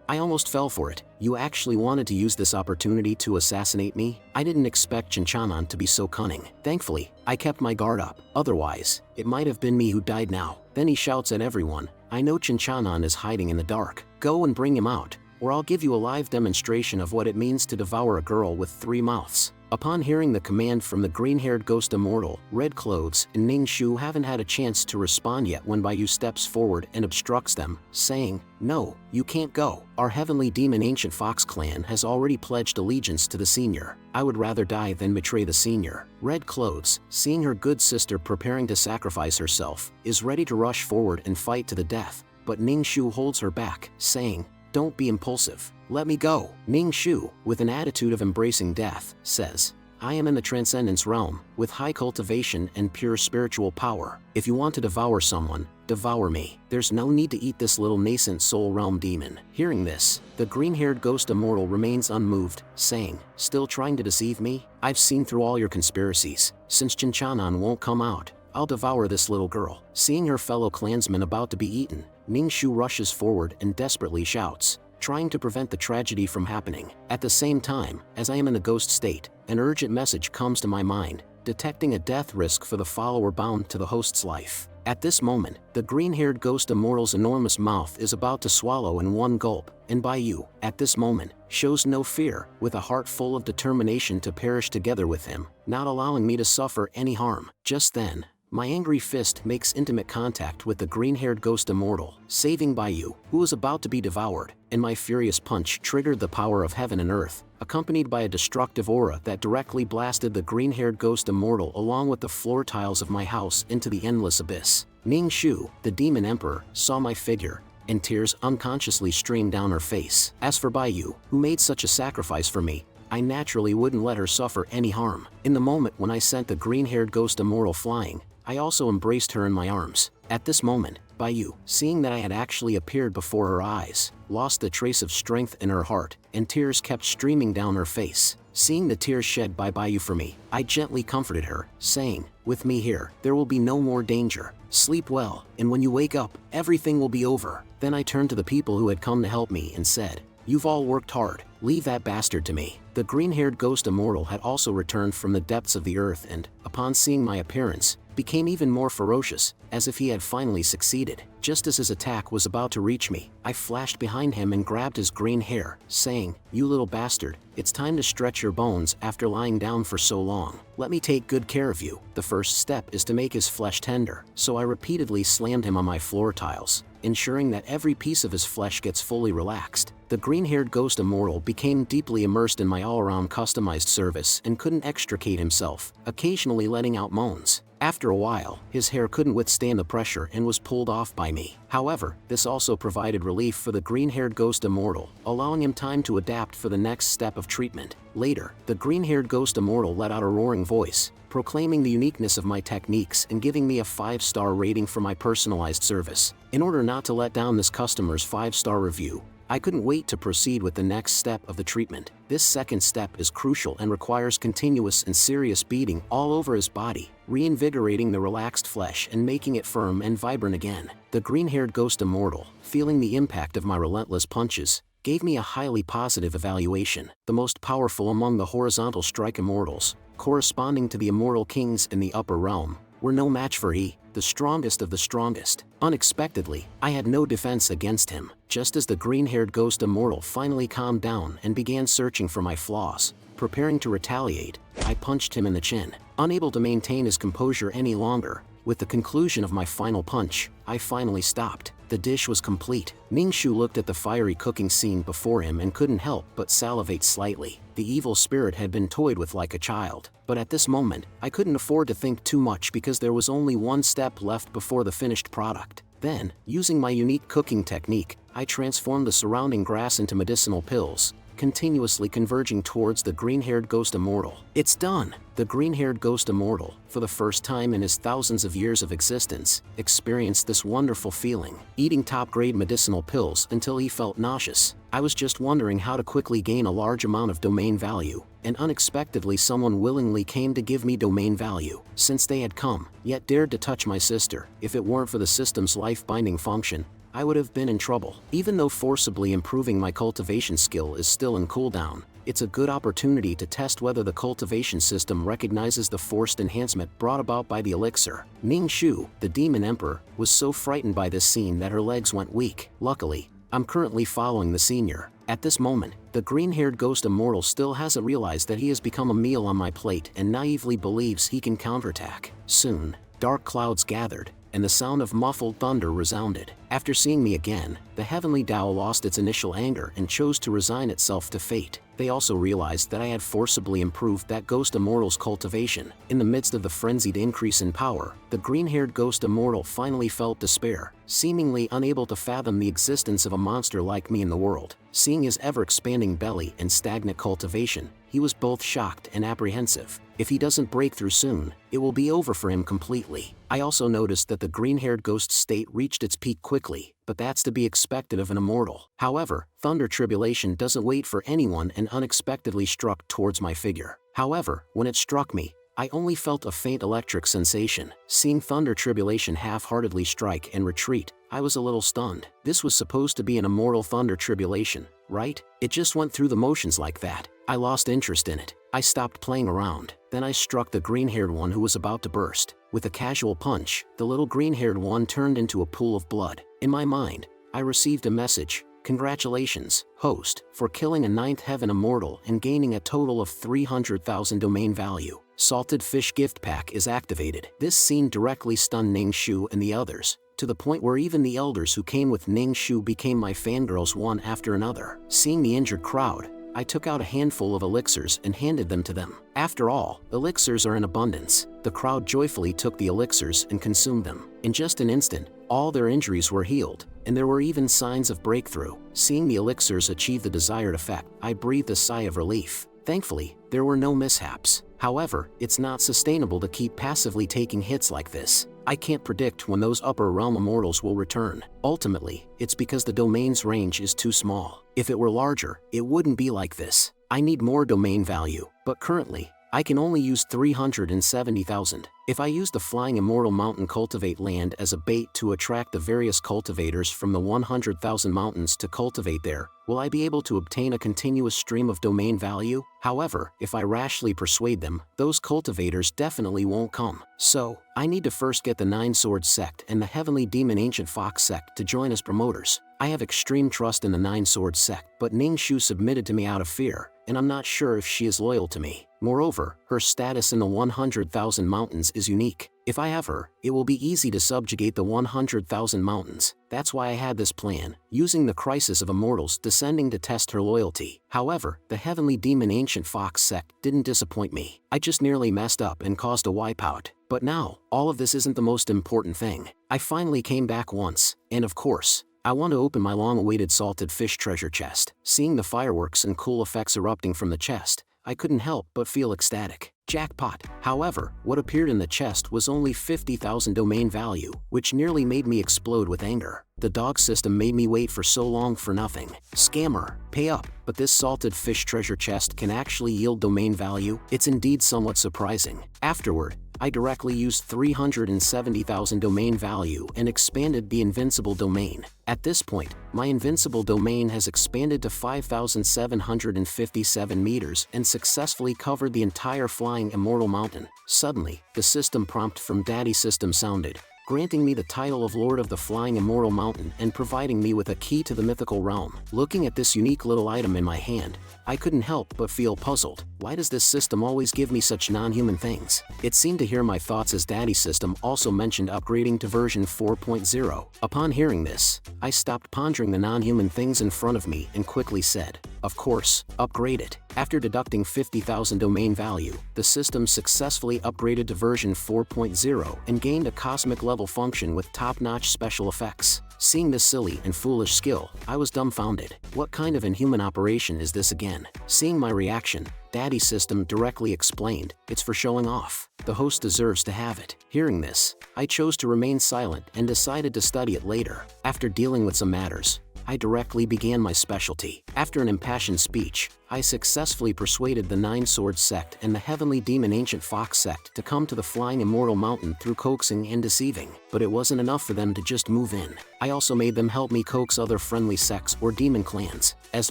I almost fell for it. You actually wanted to use this opportunity to assassinate me? I didn't expect Chinchanan to be so cunning. Thankfully, I kept my guard up. Otherwise, it might have been me who died now. Then he shouts at everyone, "I know Chinchanan is hiding in the dark. Go and bring him out, or I'll give you a live demonstration of what it means to devour a girl with 3 mouths." Upon hearing the command from the green-haired ghost immortal, Red Clothes and Ningxu haven't had a chance to respond yet when Baiyu steps forward and obstructs them, saying, "No, you can't go. Our heavenly demon ancient fox clan has already pledged allegiance to the senior. I would rather die than betray the senior." Red Clothes, seeing her good sister preparing to sacrifice herself, is ready to rush forward and fight to the death, but Ningxu holds her back, saying, "Don't be impulsive. Let me go." Ningxu, with an attitude of embracing death, says, "I am in the transcendence realm, with high cultivation and pure spiritual power. If you want to devour someone, devour me. There's no need to eat this little nascent soul realm demon." Hearing this, the green-haired ghost immortal remains unmoved, saying, "Still trying to deceive me? I've seen through all your conspiracies. Since Chinchanan won't come out, I'll devour this little girl." Seeing her fellow clansmen about to be eaten, Ningxu rushes forward and desperately shouts, trying to prevent the tragedy from happening. At the same time, as I am in the ghost state, an urgent message comes to my mind, detecting a death risk for the follower bound to the host's life. At this moment, the green-haired ghost immortal's enormous mouth is about to swallow in one gulp, and Baiyu, at this moment, shows no fear, with a heart full of determination to perish together with him, not allowing me to suffer any harm. Just then, my angry fist makes intimate contact with the green-haired ghost immortal, saving Baiyu, who was about to be devoured, and my furious punch triggered the power of heaven and earth, accompanied by a destructive aura that directly blasted the green-haired ghost immortal along with the floor tiles of my house into the endless abyss. Ningxu, the demon emperor, saw my figure, and tears unconsciously streamed down her face. As for Baiyu, who made such a sacrifice for me, I naturally wouldn't let her suffer any harm. In the moment when I sent the green-haired ghost immortal flying, I also embraced her in my arms. At this moment, Baiyu, seeing that I had actually appeared before her eyes, lost the trace of strength in her heart, and tears kept streaming down her face. Seeing the tears shed by Baiyu for me, I gently comforted her, saying, "With me here, there will be no more danger. Sleep well, and when you wake up, everything will be over." Then I turned to the people who had come to help me and said, "You've all worked hard. Leave that bastard to me." The green-haired ghost immortal had also returned from the depths of the earth and, upon seeing my appearance, became even more ferocious, as if he had finally succeeded. Just as his attack was about to reach me, I flashed behind him and grabbed his green hair, saying, "You little bastard, it's time to stretch your bones after lying down for so long. Let me take good care of you." The first step is to make his flesh tender, so I repeatedly slammed him on my floor tiles, ensuring that every piece of his flesh gets fully relaxed. the green-haired ghost immortal became deeply immersed in my all-around customized service and couldn't extricate himself, occasionally letting out moans. After a while, his hair couldn't withstand the pressure and was pulled off by me. However, this also provided relief for the green-haired ghost immortal, allowing him time to adapt for the next step of treatment. Later, the green-haired ghost immortal let out a roaring voice, proclaiming the uniqueness of my techniques and giving me a 5-star rating for my personalized service. In order not to let down this customer's 5-star review, I couldn't wait to proceed with the next step of the treatment. This second step is crucial and requires continuous and serious beating all over his body, reinvigorating the relaxed flesh and making it firm and vibrant again. The green-haired ghost immortal, feeling the impact of my relentless punches, gave me a highly positive evaluation. The most powerful among the horizontal strike immortals, corresponding to the immortal kings in the upper realm, were no match for he, the strongest of the strongest. Unexpectedly, I had no defense against him. Just as the green-haired ghost immortal finally calmed down and began searching for my flaws, preparing to retaliate, I punched him in the chin. Unable to maintain his composure any longer, with the conclusion of my final punch, I finally stopped. The dish was complete. Ningshu looked at the fiery cooking scene before him and couldn't help but salivate slightly. The evil spirit had been toyed with like a child. But at this moment, I couldn't afford to think too much because there was only one step left before the finished product. Then, using my unique cooking technique, I transformed the surrounding grass into medicinal pills, continuously converging towards the green-haired ghost immortal. It's done! The green-haired ghost immortal, for the first time in his thousands of years of existence, experienced this wonderful feeling, eating top-grade medicinal pills until he felt nauseous. I was just wondering how to quickly gain a large amount of domain value, and unexpectedly someone willingly came to give me domain value. Since they had come, yet dared to touch my sister, if it weren't for the system's life-binding function, I would have been in trouble. Even though forcibly improving my cultivation skill is still in cooldown, it's a good opportunity to test whether the cultivation system recognizes the forced enhancement brought about by the elixir. Ningshu, the demon emperor, was so frightened by this scene that her legs went weak. Luckily, I'm currently following the senior. At this moment, the green-haired ghost immortal still hasn't realized that he has become a meal on my plate and naively believes he can counterattack. Soon, dark clouds gathered, and the sound of muffled thunder resounded. After seeing me again, the heavenly Tao lost its initial anger and chose to resign itself to fate. They also realized that I had forcibly improved that ghost immortal's cultivation. In the midst of the frenzied increase in power, the green-haired ghost immortal finally felt despair, seemingly unable to fathom the existence of a monster like me in the world. Seeing his ever-expanding belly and stagnant cultivation, he was both shocked and apprehensive. If he doesn't break through soon, it will be over for him completely. I also noticed that the green-haired ghost's state reached its peak quickly, but that's to be expected of an immortal. However, Thunder Tribulation doesn't wait for anyone and unexpectedly struck towards my figure. However, when it struck me, I only felt a faint electric sensation. Seeing Thunder Tribulation half-heartedly strike and retreat, I was a little stunned. This was supposed to be an immortal Thunder Tribulation, right? It just went through the motions like that. I lost interest in it. I stopped playing around. Then I struck the green-haired one who was about to burst. With a casual punch, the little green-haired one turned into a pool of blood. In my mind, I received a message. Congratulations, host, for killing a 9th heaven immortal and gaining a total of 300,000 domain value. Salted fish gift pack is activated. This scene directly stunned Ningshu and the others, to the point where even the elders who came with Ningshu became my fangirls one after another. Seeing the injured crowd, I took out a handful of elixirs and handed them to them. After all, elixirs are in abundance. The crowd joyfully took the elixirs and consumed them. In just an instant, all their injuries were healed, and there were even signs of breakthrough. Seeing the elixirs achieve the desired effect, I breathed a sigh of relief. Thankfully, there were no mishaps. However, it's not sustainable to keep passively taking hits like this. I can't predict when those upper realm immortals will return. Ultimately, it's because the domain's range is too small. If it were larger, it wouldn't be like this. I need more domain value, but currently, I can only use 370,000. If I use the Flying Immortal Mountain Cultivate Land as a bait to attract the various cultivators from the 100,000 mountains to cultivate there, will I be able to obtain a continuous stream of domain value? However, if I rashly persuade them, those cultivators definitely won't come. So, I need to first get the Nine Swords Sect and the Heavenly Demon Ancient Fox Sect to join as promoters. I have extreme trust in the Nine Swords sect, but Ningshu submitted to me out of fear, and I'm not sure if she is loyal to me. Moreover, her status in the 100,000 mountains is unique. If I have her, it will be easy to subjugate the 100,000 mountains. That's why I had this plan, using the crisis of immortals descending to test her loyalty. However, the heavenly demon ancient fox sect didn't disappoint me. I just nearly messed up and caused a wipeout. But now, all of this isn't the most important thing. I finally came back once, and of course, I want to open my long-awaited salted fish treasure chest. Seeing the fireworks and cool effects erupting from the chest, I couldn't help but feel ecstatic. Jackpot! However, what appeared in the chest was only 50,000 domain value, which nearly made me explode with anger. The dog system made me wait for so long for nothing. Scammer, pay up! But this salted fish treasure chest can actually yield domain value? It's indeed somewhat surprising. Afterward, I directly used 370,000 domain value and expanded the Invincible domain. At this point, my Invincible domain has expanded to 5,757 meters and successfully covered the entire flying immortal mountain. Suddenly, the system prompt from Daddy System sounded, granting me the title of Lord of the Flying Immortal Mountain and providing me with a key to the mythical realm. Looking at this unique little item in my hand, I couldn't help but feel puzzled. Why does this system always give me such non-human things? It seemed to hear my thoughts as Daddy System also mentioned upgrading to version 4.0. Upon hearing this, I stopped pondering the non-human things in front of me and quickly said, of course, upgrade it. After deducting 50,000 domain value, the system successfully upgraded to version 4.0 and gained a cosmic level function with top-notch special effects. Seeing this silly and foolish skill, I was dumbfounded. What kind of inhuman operation is this again? Seeing my reaction, Daddy System directly explained, it's for showing off. The host deserves to have it. Hearing this, I chose to remain silent and decided to study it later. After dealing with some matters, I directly began my specialty. After an impassioned speech, I successfully persuaded the Nine Swords sect and the heavenly demon ancient fox sect to come to the flying immortal mountain through coaxing and deceiving. But it wasn't enough for them to just move in. I also made them help me coax other friendly sects or demon clans. As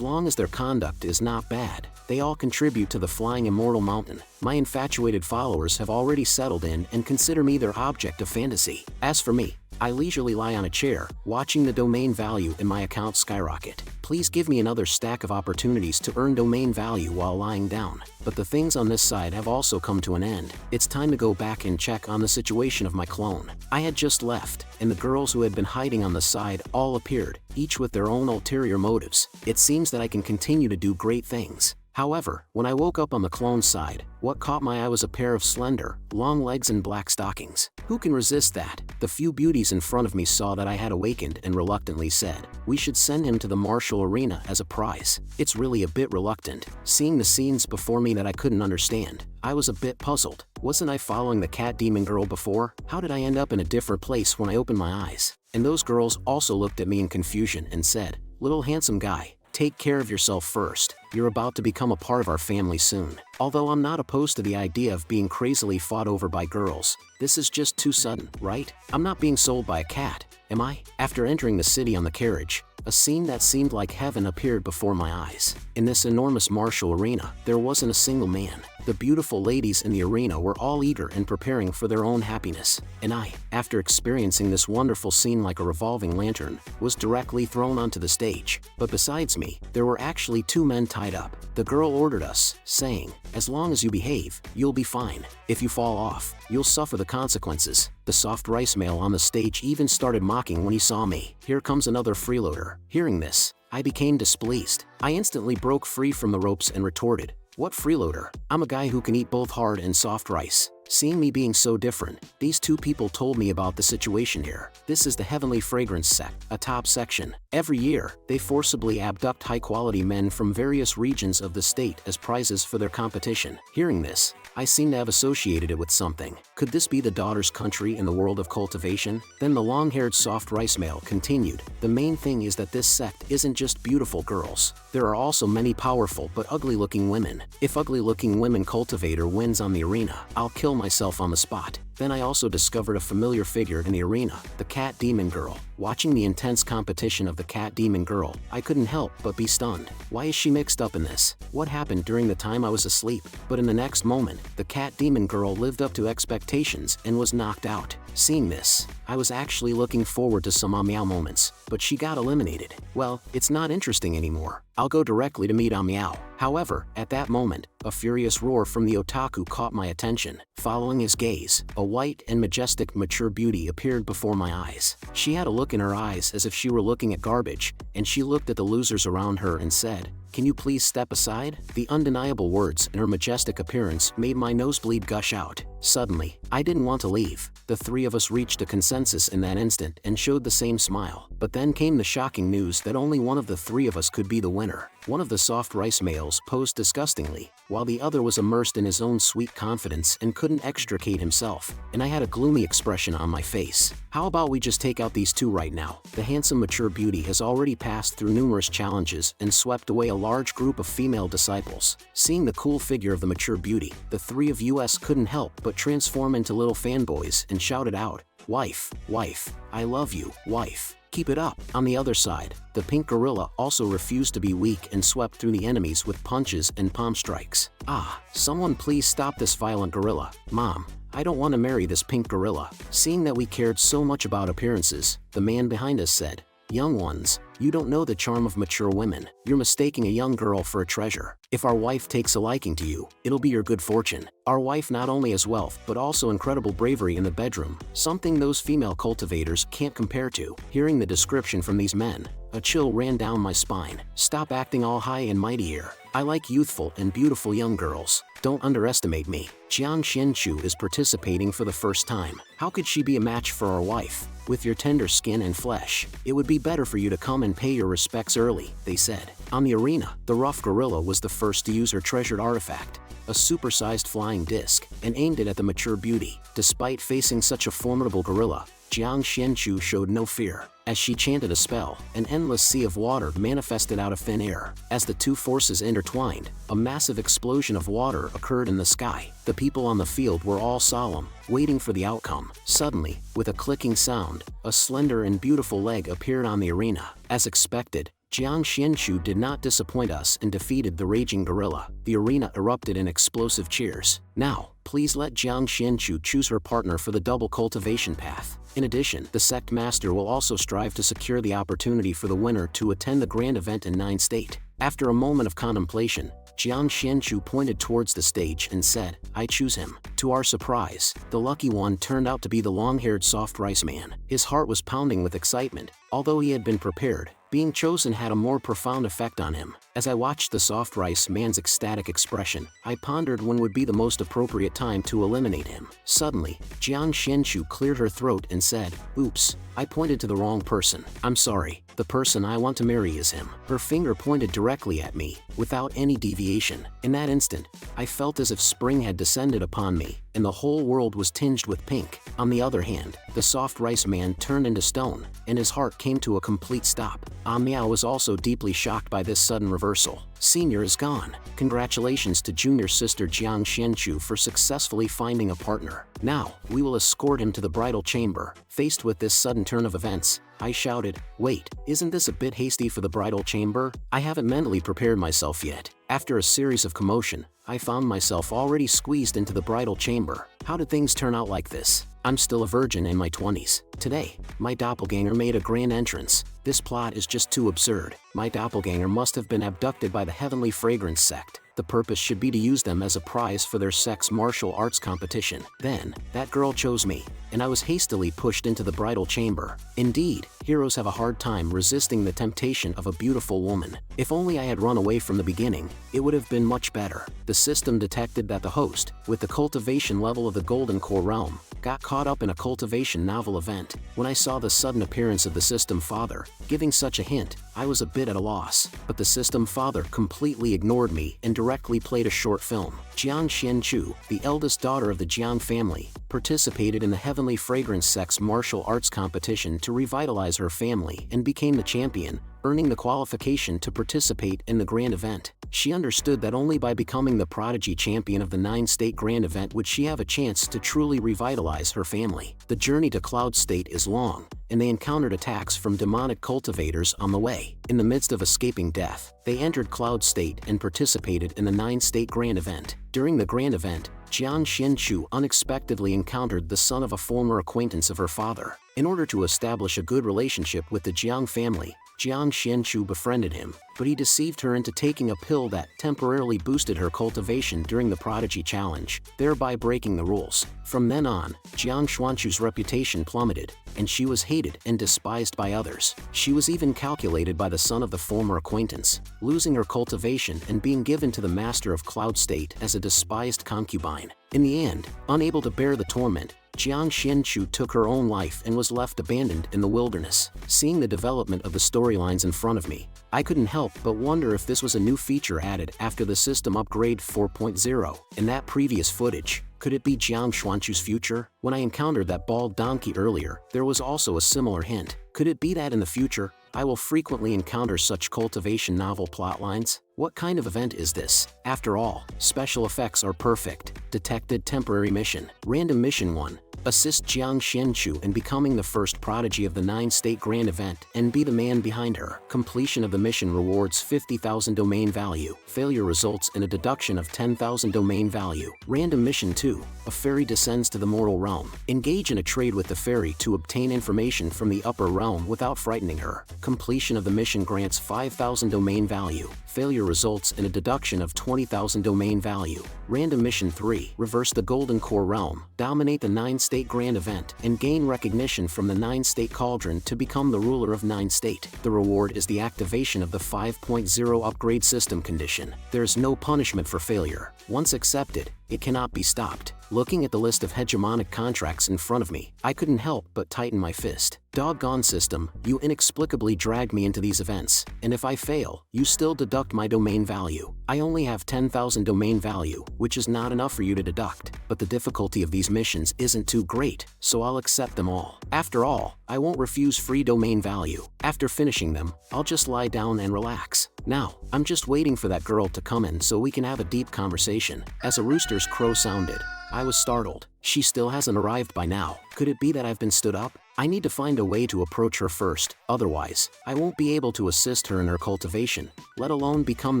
long as their conduct is not bad, they all contribute to the flying immortal mountain. My infatuated followers have already settled in and consider me their object of fantasy. As for me, I leisurely lie on a chair, watching the domain value in my account skyrocket. Please give me another stack of opportunities to earn domain value while lying down. But the things on this side have also come to an end. It's time to go back and check on the situation of my clone. I had just left, and the girls who had been hiding on the side all appeared, each with their own ulterior motives. It seems that I can continue to do great things. However, when I woke up on the clone side, what caught my eye was a pair of slender, long legs and black stockings. Who can resist that? The few beauties in front of me saw that I had awakened and reluctantly said, we should send him to the martial arena as a prize. It's really a bit reluctant. Seeing the scenes before me that I couldn't understand, I was a bit puzzled. Wasn't I following the cat demon girl before? How did I end up in a different place when I opened my eyes? And those girls also looked at me in confusion and said, little handsome guy, take care of yourself first. You're about to become a part of our family soon. Although I'm not opposed to the idea of being crazily fought over by girls, this is just too sudden, right? I'm not being sold by a cat, am I? After entering the city on the carriage, a scene that seemed like heaven appeared before my eyes. In this enormous martial arena, there wasn't a single man. The beautiful ladies in the arena were all eager and preparing for their own happiness. And I, after experiencing this wonderful scene like a revolving lantern, was directly thrown onto the stage. But besides me, there were actually two men tied up. The girl ordered us, saying, as long as you behave, you'll be fine. If you fall off, you'll suffer the consequences. The soft rice male on the stage even started mocking when he saw me. Here comes another freeloader. Hearing this, I became displeased. I instantly broke free from the ropes and retorted, what freeloader? I'm a guy who can eat both hard and soft rice. Seeing me being so different, these two people told me about the situation here. This is the Heavenly Fragrance sect, a top section. Every year, they forcibly abduct high-quality men from various regions of the state as prizes for their competition. Hearing this, I seem to have associated it with something. Could this be the daughter's country in the world of cultivation? Then the long-haired soft rice male continued, the main thing is that this sect isn't just beautiful girls. There are also many powerful but ugly-looking women. If ugly-looking women cultivator wins on the arena, I'll kill myself on the spot. Then I also discovered a familiar figure in the arena, the cat demon girl. Watching the intense competition of the cat demon girl, I couldn't help but be stunned. Why is she mixed up in this? What happened during the time I was asleep? But in the next moment, the cat demon girl lived up to expectations and was knocked out. Seeing this, I was actually looking forward to some Meow moments, but she got eliminated. Well, it's not interesting anymore. I'll go directly to meet Meow. However, at that moment, a furious roar from the otaku caught my attention. Following his gaze, a white and majestic mature beauty appeared before my eyes. She had a look in her eyes as if she were looking at garbage, and she looked at the losers around her and said, "Can you please step aside?" The undeniable words and her majestic appearance made my nosebleed gush out. Suddenly, I didn't want to leave. The three of us reached a consensus in that instant and showed the same smile. But then came the shocking news that only one of the three of us could be the winner. One of the soft rice males posed disgustingly, while the other was immersed in his own sweet confidence and couldn't extricate himself, and I had a gloomy expression on my face. How about we just take out these two right now? The handsome mature beauty has already passed through numerous challenges and swept away a large group of female disciples. Seeing the cool figure of the mature beauty, the three of us couldn't help but transform into little fanboys and shouted out, "Wife, wife, I love you, wife. Keep it up." On the other side, the pink gorilla also refused to be weak and swept through the enemies with punches and palm strikes. "Ah, someone please stop this violent gorilla. Mom, I don't want to marry this pink gorilla." Seeing that we cared so much about appearances, the man behind us said, "Young ones, you don't know the charm of mature women. You're mistaking a young girl for a treasure. If our wife takes a liking to you, it'll be your good fortune." Our wife not only has wealth but also incredible bravery in the bedroom, something those female cultivators can't compare to. Hearing the description from these men, a chill ran down my spine. Stop acting all high and mighty here. I like youthful and beautiful young girls. Don't underestimate me. Jiang Xianchu is participating for the first time. How could she be a match for our wife? With your tender skin and flesh, it would be better for you to come and pay your respects early, they said. On the arena, the rough gorilla was the first to use her treasured artifact, a supersized flying disc, and aimed it at the mature beauty. Despite facing such a formidable gorilla, Jiang Xianchu showed no fear. As she chanted a spell, an endless sea of water manifested out of thin air. As the two forces intertwined, a massive explosion of water occurred in the sky. The people on the field were all solemn, waiting for the outcome. Suddenly, with a clicking sound, a slender and beautiful leg appeared on the arena. As expected, Jiang Xianchu did not disappoint us and defeated the raging gorilla. The arena erupted in explosive cheers. Now, please let Jiang Xianchu choose her partner for the double cultivation path. In addition, the sect master will also strive to secure the opportunity for the winner to attend the grand event in 9 State. After a moment of contemplation, Jiang Xianchu pointed towards the stage and said, "I choose him." To our surprise, the lucky one turned out to be the long-haired soft rice man. His heart was pounding with excitement. Although he had been prepared, being chosen had a more profound effect on him. As I watched the soft rice man's ecstatic expression, I pondered when would be the most appropriate time to eliminate him. Suddenly, Jiang Xianchu cleared her throat and said, "Oops, I pointed to the wrong person. I'm sorry. The person I want to marry is him." Her finger pointed directly at me, without any deviation. In that instant, I felt as if spring had descended upon me, and the whole world was tinged with pink. On the other hand, the soft rice man turned into stone, and his heart came to a complete stop. Meow was also deeply shocked by this sudden reversal. Senior is gone. Congratulations to junior sister Jiang Xianchu for successfully finding a partner. Now, we will escort him to the bridal chamber. Faced with this sudden turn of events, I shouted, "Wait, isn't this a bit hasty for the bridal chamber? I haven't mentally prepared myself yet." After a series of commotion, I found myself already squeezed into the bridal chamber. How did things turn out like this? I'm still a virgin in my 20s. Today, my doppelganger made a grand entrance. This plot is just too absurd. My doppelganger must have been abducted by the Heavenly Fragrance sect. The purpose should be to use them as a prize for their sex martial arts competition. Then, that girl chose me, and I was hastily pushed into the bridal chamber. Indeed, heroes have a hard time resisting the temptation of a beautiful woman. If only I had run away from the beginning, it would have been much better. The system detected that the host, with the cultivation level of the Golden Core realm, got caught up in a cultivation novel event. When I saw the sudden appearance of the system father, giving such a hint, I was a bit at a loss. But the system father completely ignored me and directly played a short film. Jiang Xianchu, the eldest daughter of the Jiang family, participated in the Heavenly Fragrance Sex martial arts competition to revitalize her family and became the champion, earning the qualification to participate in the grand event. She understood that only by becoming the prodigy champion of the 9-state grand event would she have a chance to truly revitalize her family. The journey to Cloud State is long, and they encountered attacks from demonic cultivators on the way. In the midst of escaping death, they entered Cloud State and participated in the 9-state grand event. During the grand event, Jiang Xianchu unexpectedly encountered the son of a former acquaintance of her father. In order to establish a good relationship with the Jiang family, Jiang Xianchu befriended him, but he deceived her into taking a pill that temporarily boosted her cultivation during the Prodigy Challenge, thereby breaking the rules. From then on, Jiang Xuanchu's reputation plummeted, and she was hated and despised by others. She was even calculated by the son of the former acquaintance, losing her cultivation and being given to the master of Cloud State as a despised concubine. In the end, unable to bear the torment, Jiang Xianchu took her own life and was left abandoned in the wilderness. Seeing the development of the storylines in front of me, I couldn't help but wonder if this was a new feature added after the system upgrade 4.0. In that previous footage, could it be Jiang Xuanchu's future? When I encountered that bald donkey earlier, there was also a similar hint. Could it be that in the future, I will frequently encounter such cultivation novel plotlines? What kind of event is this? After all, special effects are perfect. Detected temporary mission. Random mission 1. Assist Jiang Xianchu in becoming the first prodigy of the 9-state grand event and be the man behind her. Completion of the mission rewards 50,000 domain value. Failure results in a deduction of 10,000 domain value. Random mission 2. A fairy descends to the mortal realm. Engage in a trade with the fairy to obtain information from the upper realm without frightening her. Completion of the mission grants 5,000 domain value. Failure results in a deduction of 20,000 domain value. Random mission 3. Reverse the Golden Core realm. Dominate the 9-state grand event and gain recognition from the 9-state cauldron to become the ruler of 9-state. The reward is the activation of the 5.0 upgrade system condition. There is no punishment for failure. Once accepted, it cannot be stopped. Looking at the list of hegemonic contracts in front of me, I couldn't help but tighten my fist. Doggone system, you inexplicably dragged me into these events, and if I fail, you still deduct my domain value. I only have 10,000 domain value, which is not enough for you to deduct, but the difficulty of these missions isn't too great, so I'll accept them all. After all, I won't refuse free domain value. After finishing them, I'll just lie down and relax. Now, I'm just waiting for that girl to come in so we can have a deep conversation. As a rooster's crow sounded, I was startled. She still hasn't arrived by now. Could it be that I've been stood up? I need to find a way to approach her first, otherwise, I won't be able to assist her in her cultivation, let alone become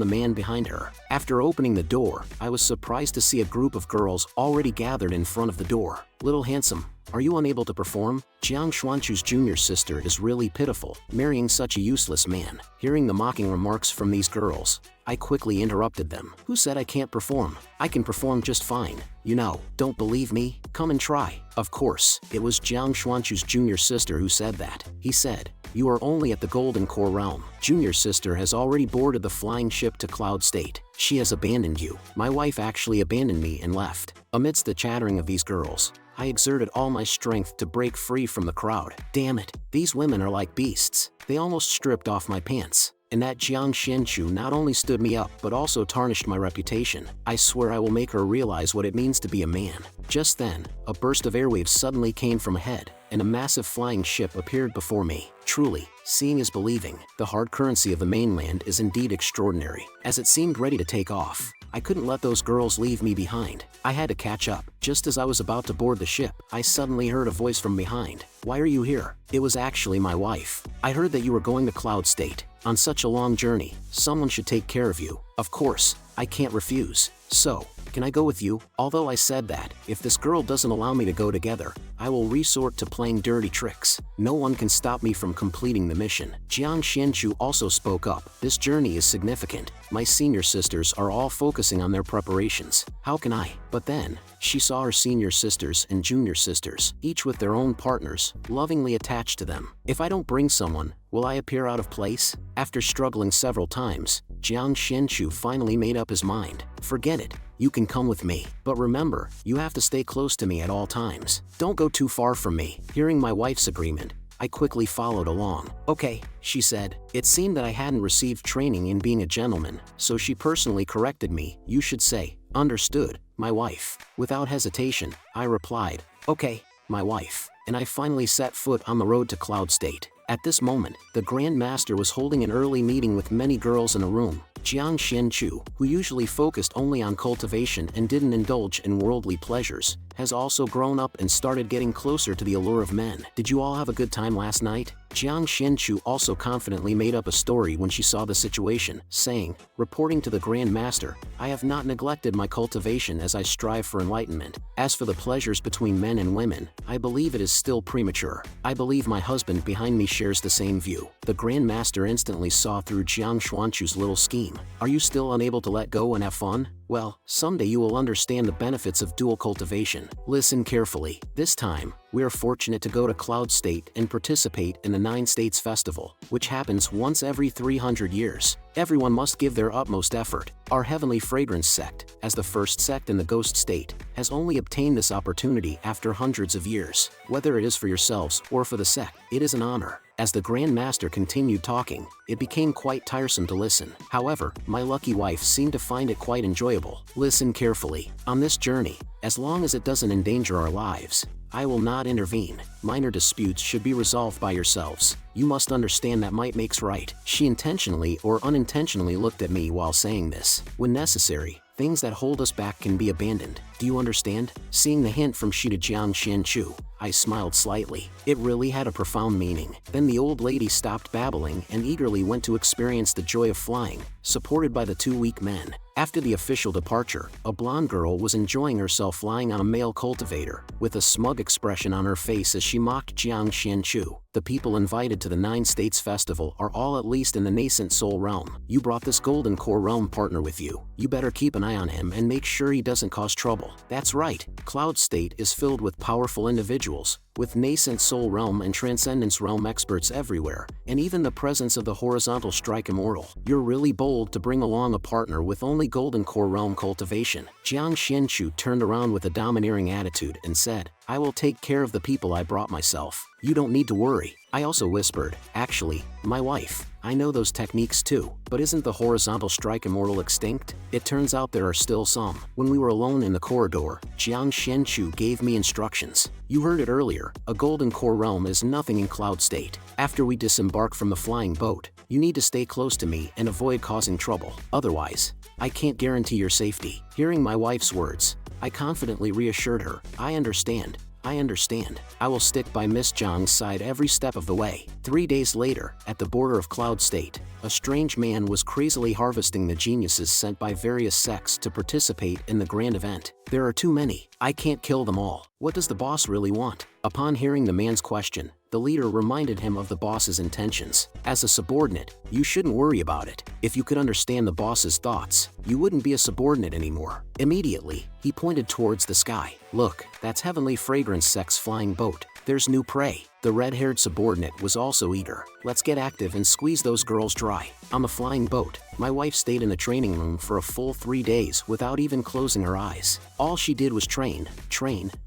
the man behind her. After opening the door, I was surprised to see a group of girls already gathered in front of the door. Little handsome, are you unable to perform? Jiang Xuanchu's junior sister is really pitiful, marrying such a useless man. Hearing the mocking remarks from these girls, I quickly interrupted them. Who said I can't perform? I can perform just fine. You know, don't believe me? Come and try. Of course, it was Jiang Xuanchu's junior sister who said that. He said, "You are only at the Golden Core realm. Junior sister has already boarded the flying ship to Cloud State. She has abandoned you. My wife actually abandoned me and left." Amidst the chattering of these girls, I exerted all my strength to break free from the crowd. Damn it, these women are like beasts. They almost stripped off my pants. And that Jiang Xianchu not only stood me up but also tarnished my reputation. I swear I will make her realize what it means to be a man. Just then, a burst of airwaves suddenly came from ahead, and a massive flying ship appeared before me. Truly, seeing is believing. The hard currency of the mainland is indeed extraordinary. As it seemed ready to take off, I couldn't let those girls leave me behind. I had to catch up. Just as I was about to board the ship, I suddenly heard a voice from behind. "Why are you here?" It was actually my wife. "I heard that you were going to Cloud State. On such a long journey, someone should take care of you." Of course, I can't refuse. "So, can I go with you?" Although I said that, if this girl doesn't allow me to go together, I will resort to playing dirty tricks. No one can stop me from completing the mission. Jiang Xianchu also spoke up. "This journey is significant. My senior sisters are all focusing on their preparations. How can I?" But then, she saw her senior sisters and junior sisters, each with their own partners, lovingly attached to them. If I don't bring someone, will I appear out of place? After struggling several times, Jiang Xianchu finally made up his mind. "Forget it. You can come with me. But remember, you have to stay close to me at all times. Don't go too far from me." Hearing my wife's agreement, I quickly followed along. Okay, she said. It seemed that I hadn't received training in being a gentleman, so she personally corrected me. You should say, understood, my wife. Without hesitation, I replied, okay, my wife. And I finally set foot on the road to Cloud State. At this moment, the Grand Master was holding an early meeting with many girls in a room. Jiang Xianchu, who usually focused only on cultivation and didn't indulge in worldly pleasures, has also grown up and started getting closer to the allure of men. Did you all have a good time last night? Jiang Xianchu also confidently made up a story when she saw the situation, saying, reporting to the Grand Master, I have not neglected my cultivation as I strive for enlightenment. As for the pleasures between men and women, I believe it is still premature. I believe my husband behind me shares the same view. The Grand Master instantly saw through Jiang Xuanchu's little scheme. Are you still unable to let go and have fun? Well, someday you will understand the benefits of dual cultivation. Listen carefully. This time, we are fortunate to go to Cloud State and participate in the 9 States Festival, which happens once every 300 years. Everyone must give their utmost effort. Our Heavenly Fragrance sect, as the first sect in the Ghost State, has only obtained this opportunity after hundreds of years. Whether it is for yourselves or for the sect, it is an honor. As the Grand Master continued talking, it became quite tiresome to listen. However, my lucky wife seemed to find it quite enjoyable. Listen carefully. On this journey, as long as it doesn't endanger our lives, I will not intervene. Minor disputes should be resolved by yourselves. You must understand that might makes right. She intentionally or unintentionally looked at me while saying this. When necessary, things that hold us back can be abandoned. Do you understand? Seeing the hint from she to Jiang Xianchu, I smiled slightly. It really had a profound meaning. Then the old lady stopped babbling and eagerly went to experience the joy of flying, supported by the 2 weak men. After the official departure, a blonde girl was enjoying herself flying on a male cultivator, with a smug expression on her face as she mocked Jiang Xianchu. The people invited to the 9 States Festival are all at least in the nascent soul realm. You brought this golden core realm partner with you. You better keep an eye on him and make sure he doesn't cause trouble. That's right, Cloud State is filled with powerful individuals, with nascent soul realm and transcendence realm experts everywhere, and even the presence of the horizontal strike immortal. You're really bold to bring along a partner with only golden core realm cultivation. Jiang Xianchu turned around with a domineering attitude and said, I will take care of the people I brought myself. You don't need to worry. I also whispered, actually, my wife, I know those techniques too, but isn't the horizontal strike immortal extinct? It turns out there are still some. When we were alone in the corridor, Jiang Xianchu gave me instructions. You heard it earlier, a golden core realm is nothing in Cloud State. After we disembark from the flying boat, you need to stay close to me and avoid causing trouble. Otherwise, I can't guarantee your safety. Hearing my wife's words, I confidently reassured her, I understand. I will stick by Miss Zhang's side every step of the way. 3 days later, at the border of Cloud State, a strange man was crazily harvesting the geniuses sent by various sects to participate in the grand event. There are too many. I can't kill them all. What does the boss really want? Upon hearing the man's question, the leader reminded him of the boss's intentions. As a subordinate, you shouldn't worry about it. If you could understand the boss's thoughts, you wouldn't be a subordinate anymore. Immediately, he pointed towards the sky. Look, that's Heavenly Fragrance Sect's flying boat. There's new prey. The red-haired subordinate was also eager. Let's get active and squeeze those girls dry. On the flying boat, my wife stayed in the training room for a full 3 days without even closing her eyes. All she did was train,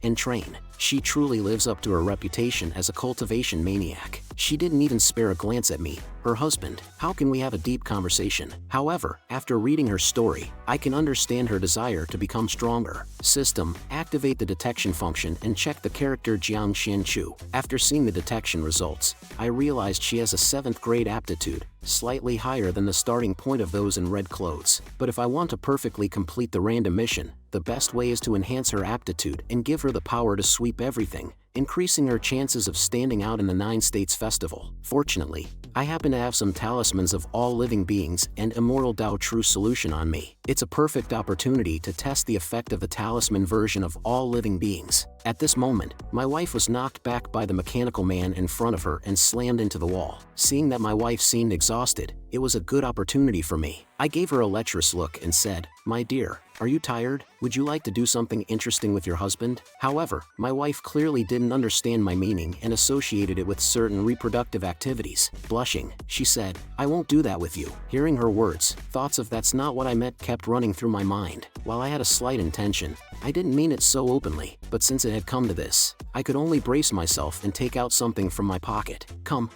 and train. She truly lives up to her reputation as a cultivation maniac. She didn't even spare a glance at me, her husband. How can we have a deep conversation? However, after reading her story, I can understand her desire to become stronger. System, activate the detection function and check the character Jiang Xianchu. After seeing the detection results, I realized she has a 7th grade aptitude, slightly higher than the starting point of those in red clothes. But if I want to perfectly complete the random mission, the best way is to enhance her aptitude and give her the power to sweep everything, increasing her chances of standing out in the 9 States Festival. Fortunately, I happen to have some talismans of all living beings and Immortal Tao True Solution on me. It's a perfect opportunity to test the effect of the talisman version of all living beings. At this moment, my wife was knocked back by the mechanical man in front of her and slammed into the wall. Seeing that my wife seemed exhausted, it was a good opportunity for me. I gave her a lecherous look and said, My dear, are you tired? Would you like to do something interesting with your husband? However, my wife clearly didn't understand my meaning and associated it with certain reproductive activities. Blushing, she said, I won't do that with you. Hearing her words, thoughts of that's not what I meant kept running through my mind. While I had a slight intention, I didn't mean it so openly, but since it had come to this, I could only brace myself and take out something from my pocket. Come,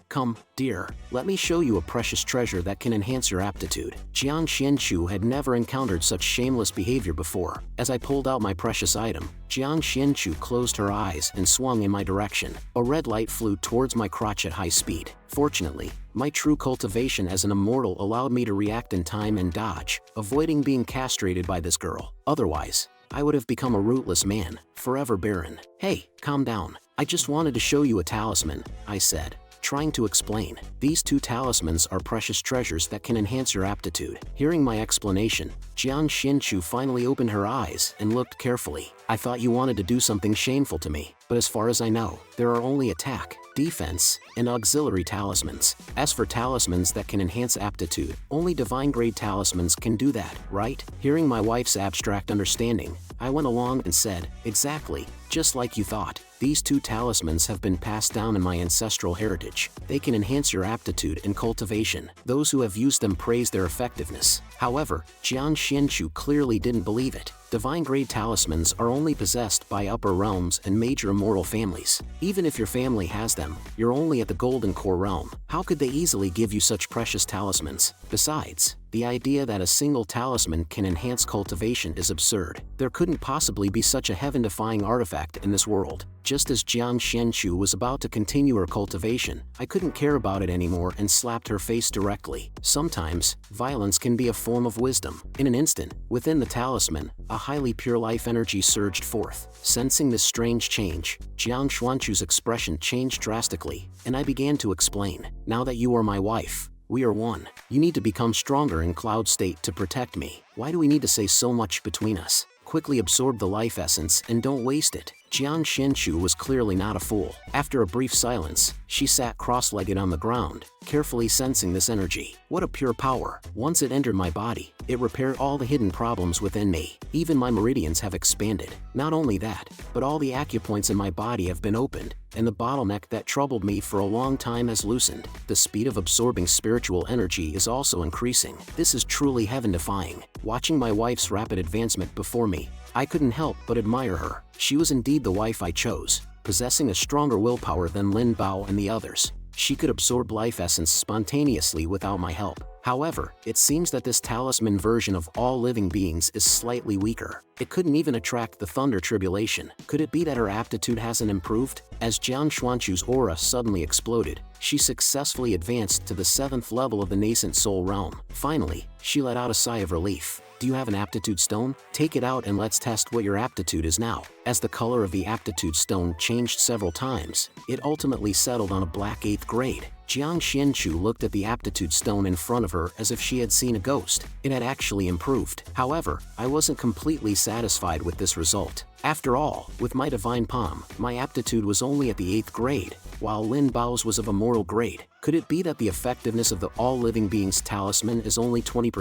dear, let me show you a precious treasure that can enhance your aptitude. Jiang Xianchu had never encountered such shameless behavior before. As I pulled out my precious item, Jiang Xianchu closed her eyes and swung in my direction. A red light flew towards my crotch at high speed. Fortunately, my true cultivation as an immortal allowed me to react in time and dodge, avoiding being castrated by this girl. Otherwise, I would have become a rootless man, forever barren. Hey, calm down. I just wanted to show you a talisman, I said, trying to explain. These 2 talismans are precious treasures that can enhance your aptitude. Hearing my explanation, Jiang Xianchu finally opened her eyes and looked carefully. I thought you wanted to do something shameful to me, but as far as I know, there are only attack, defense, and auxiliary talismans. As for talismans that can enhance aptitude, only divine-grade talismans can do that, right? Hearing my wife's abstract understanding, I went along and said, exactly, just like you thought. These 2 talismans have been passed down in my ancestral heritage. They can enhance your aptitude and cultivation. Those who have used them praise their effectiveness. However, Jiang Xianchu clearly didn't believe it. Divine-grade talismans are only possessed by upper realms and major immortal families. Even if your family has them, you're only at the Golden Core realm. How could they easily give you such precious talismans? Besides, the idea that a single talisman can enhance cultivation is absurd. There couldn't possibly be such a heaven-defying artifact in this world. Just as Jiang Xianchu was about to continue her cultivation, I couldn't care about it anymore and slapped her face directly. Sometimes, violence can be a form of wisdom. In an instant, within the talisman, a highly pure life energy surged forth. Sensing this strange change, Jiang Xianchu's expression changed drastically, and I began to explain. Now that you are my wife, we are one. You need to become stronger in cloud state to protect me. Why do we need to say so much between us? Quickly absorb the life essence and don't waste it. Jiang Xianchu was clearly not a fool. After a brief silence, she sat cross-legged on the ground, carefully sensing this energy. What a pure power. Once it entered my body, it repaired all the hidden problems within me. Even my meridians have expanded. Not only that, but all the acupoints in my body have been opened, and the bottleneck that troubled me for a long time has loosened. The speed of absorbing spiritual energy is also increasing. This is truly heaven-defying. Watching my wife's rapid advancement before me, I couldn't help but admire her. She was indeed the wife I chose, possessing a stronger willpower than Lin Bao and the others. She could absorb life essence spontaneously without my help. However, it seems that this talisman version of all living beings is slightly weaker. It couldn't even attract the thunder tribulation. Could it be that her aptitude hasn't improved? As Jiang Xianchu's aura suddenly exploded, she successfully advanced to the 7th level of the nascent soul realm. Finally, she let out a sigh of relief. Do you have an aptitude stone? Take it out and let's test what your aptitude is now. As the color of the aptitude stone changed several times, it ultimately settled on a black 8th grade. Jiang Xianchu looked at the aptitude stone in front of her as if she had seen a ghost. It had actually improved. However, I wasn't completely satisfied with this result. After all, with my divine palm, my aptitude was only at the 8th grade, while Lin Bao's was of immortal grade. Could it be that the effectiveness of the all-living beings talisman is only 20%?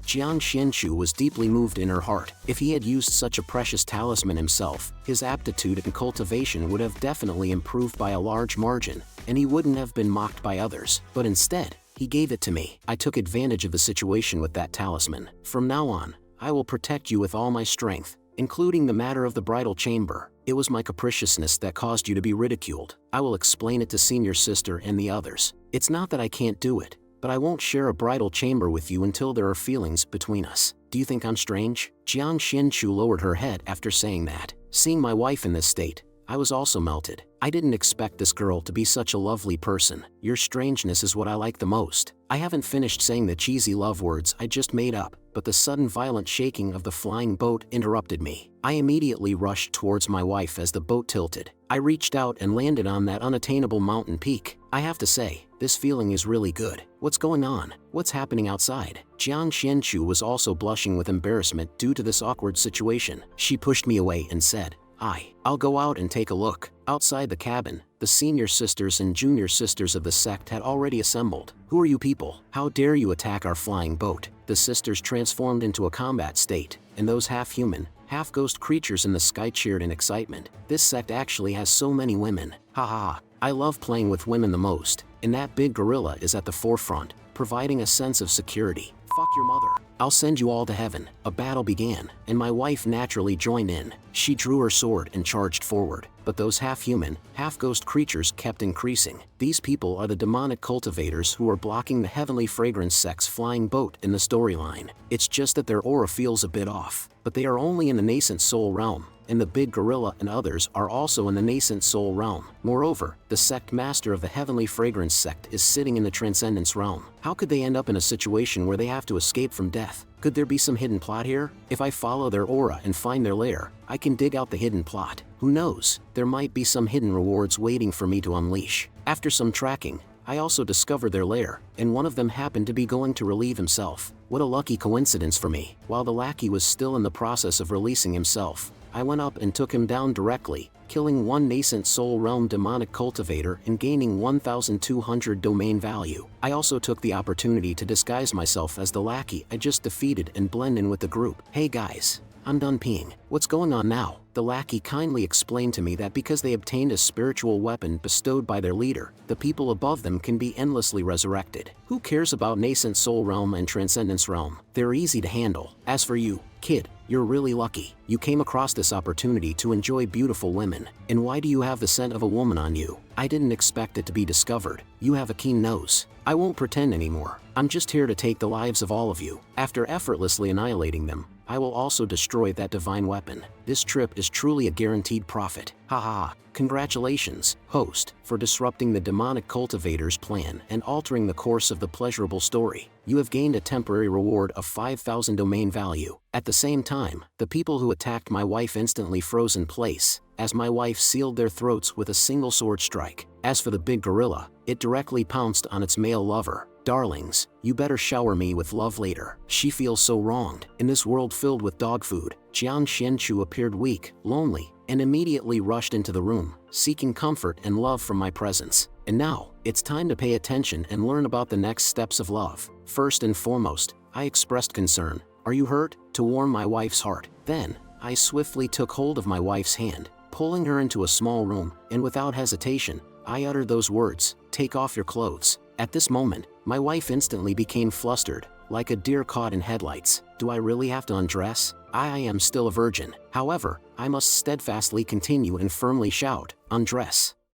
Jiang Xianchu was deeply moved in her heart. If he had used such a precious talisman himself, his aptitude and cultivation would have definitely improved by a large margin, and he wouldn't have been mocked by others. But instead, he gave it to me. I took advantage of the situation with that talisman. From now on, I will protect you with all my strength, including the matter of the bridal chamber. It was my capriciousness that caused you to be ridiculed. I will explain it to senior sister and the others. It's not that I can't do it, but I won't share a bridal chamber with you until there are feelings between us. Do you think I'm strange? Jiang Xianchu lowered her head after saying that. Seeing my wife in this state, I was also melted. I didn't expect this girl to be such a lovely person. Your strangeness is what I like the most. I haven't finished saying the cheesy love words I just made up, but the sudden violent shaking of the flying boat interrupted me. I immediately rushed towards my wife as the boat tilted. I reached out and landed on that unattainable mountain peak. I have to say, this feeling is really good. What's going on? What's happening outside? Jiang Xianchu was also blushing with embarrassment due to this awkward situation. She pushed me away and said, I'll go out and take a look. Outside the cabin, the senior sisters and junior sisters of the sect had already assembled. Who are you people? How dare you attack our flying boat? The sisters transformed into a combat state, and those half-human, half-ghost creatures in the sky cheered in excitement. This sect actually has so many women. Ha ha ha. I love playing with women the most, and that big gorilla is at the forefront, providing a sense of security. Fuck your mother. I'll send you all to heaven. A battle began, and my wife naturally joined in. She drew her sword and charged forward. But those half-human, half-ghost creatures kept increasing. These people are the demonic cultivators who are blocking the heavenly fragrance sect's flying boat in the storyline. It's just that their aura feels a bit off. But they are only in the nascent soul realm, and the big gorilla and others are also in the nascent soul realm. Moreover, the sect master of the heavenly fragrance sect is sitting in the transcendence realm. How could they end up in a situation where they have to escape from death? Could there be some hidden plot here? If I follow their aura and find their lair, I can dig out the hidden plot. Who knows? There might be some hidden rewards waiting for me to unleash. After some tracking, I also discovered their lair, and one of them happened to be going to relieve himself. What a lucky coincidence for me. While the lackey was still in the process of releasing himself, I went up and took him down directly, killing one nascent soul realm demonic cultivator and gaining 1,200 domain value. I also took the opportunity to disguise myself as the lackey I just defeated and blend in with the group. Hey guys, I'm done peeing. What's going on now? The lackey kindly explained to me that because they obtained a spiritual weapon bestowed by their leader, the people above them can be endlessly resurrected. Who cares about nascent soul realm and transcendence realm? They're easy to handle. As for you, kid, you're really lucky. You came across this opportunity to enjoy beautiful women. And why do you have the scent of a woman on you? I didn't expect it to be discovered. You have a keen nose. I won't pretend anymore. I'm just here to take the lives of all of you. After effortlessly annihilating them, I will also destroy that divine weapon. This trip is truly a guaranteed profit. Haha. Congratulations, host, for disrupting the demonic cultivator's plan and altering the course of the pleasurable story. You have gained a temporary reward of 5,000 domain value. At the same time, the people who attacked my wife instantly froze in place, as my wife sealed their throats with a single sword strike. As for the big gorilla, it directly pounced on its male lover. Darlings, you better shower me with love later. She feels so wronged. In this world filled with dog food, Jian Xianchu appeared weak, lonely, and immediately rushed into the room, seeking comfort and love from my presence. And now, it's time to pay attention and learn about the next steps of love. First and foremost, I expressed concern. Are you hurt? To warm my wife's heart. Then, I swiftly took hold of my wife's hand, pulling her into a small room, and without hesitation, I uttered those words, "Take off your clothes." At this moment, my wife instantly became flustered, like a deer caught in headlights. Do I really have to undress? I am still a virgin. However, I must steadfastly continue and firmly shout, "Undress."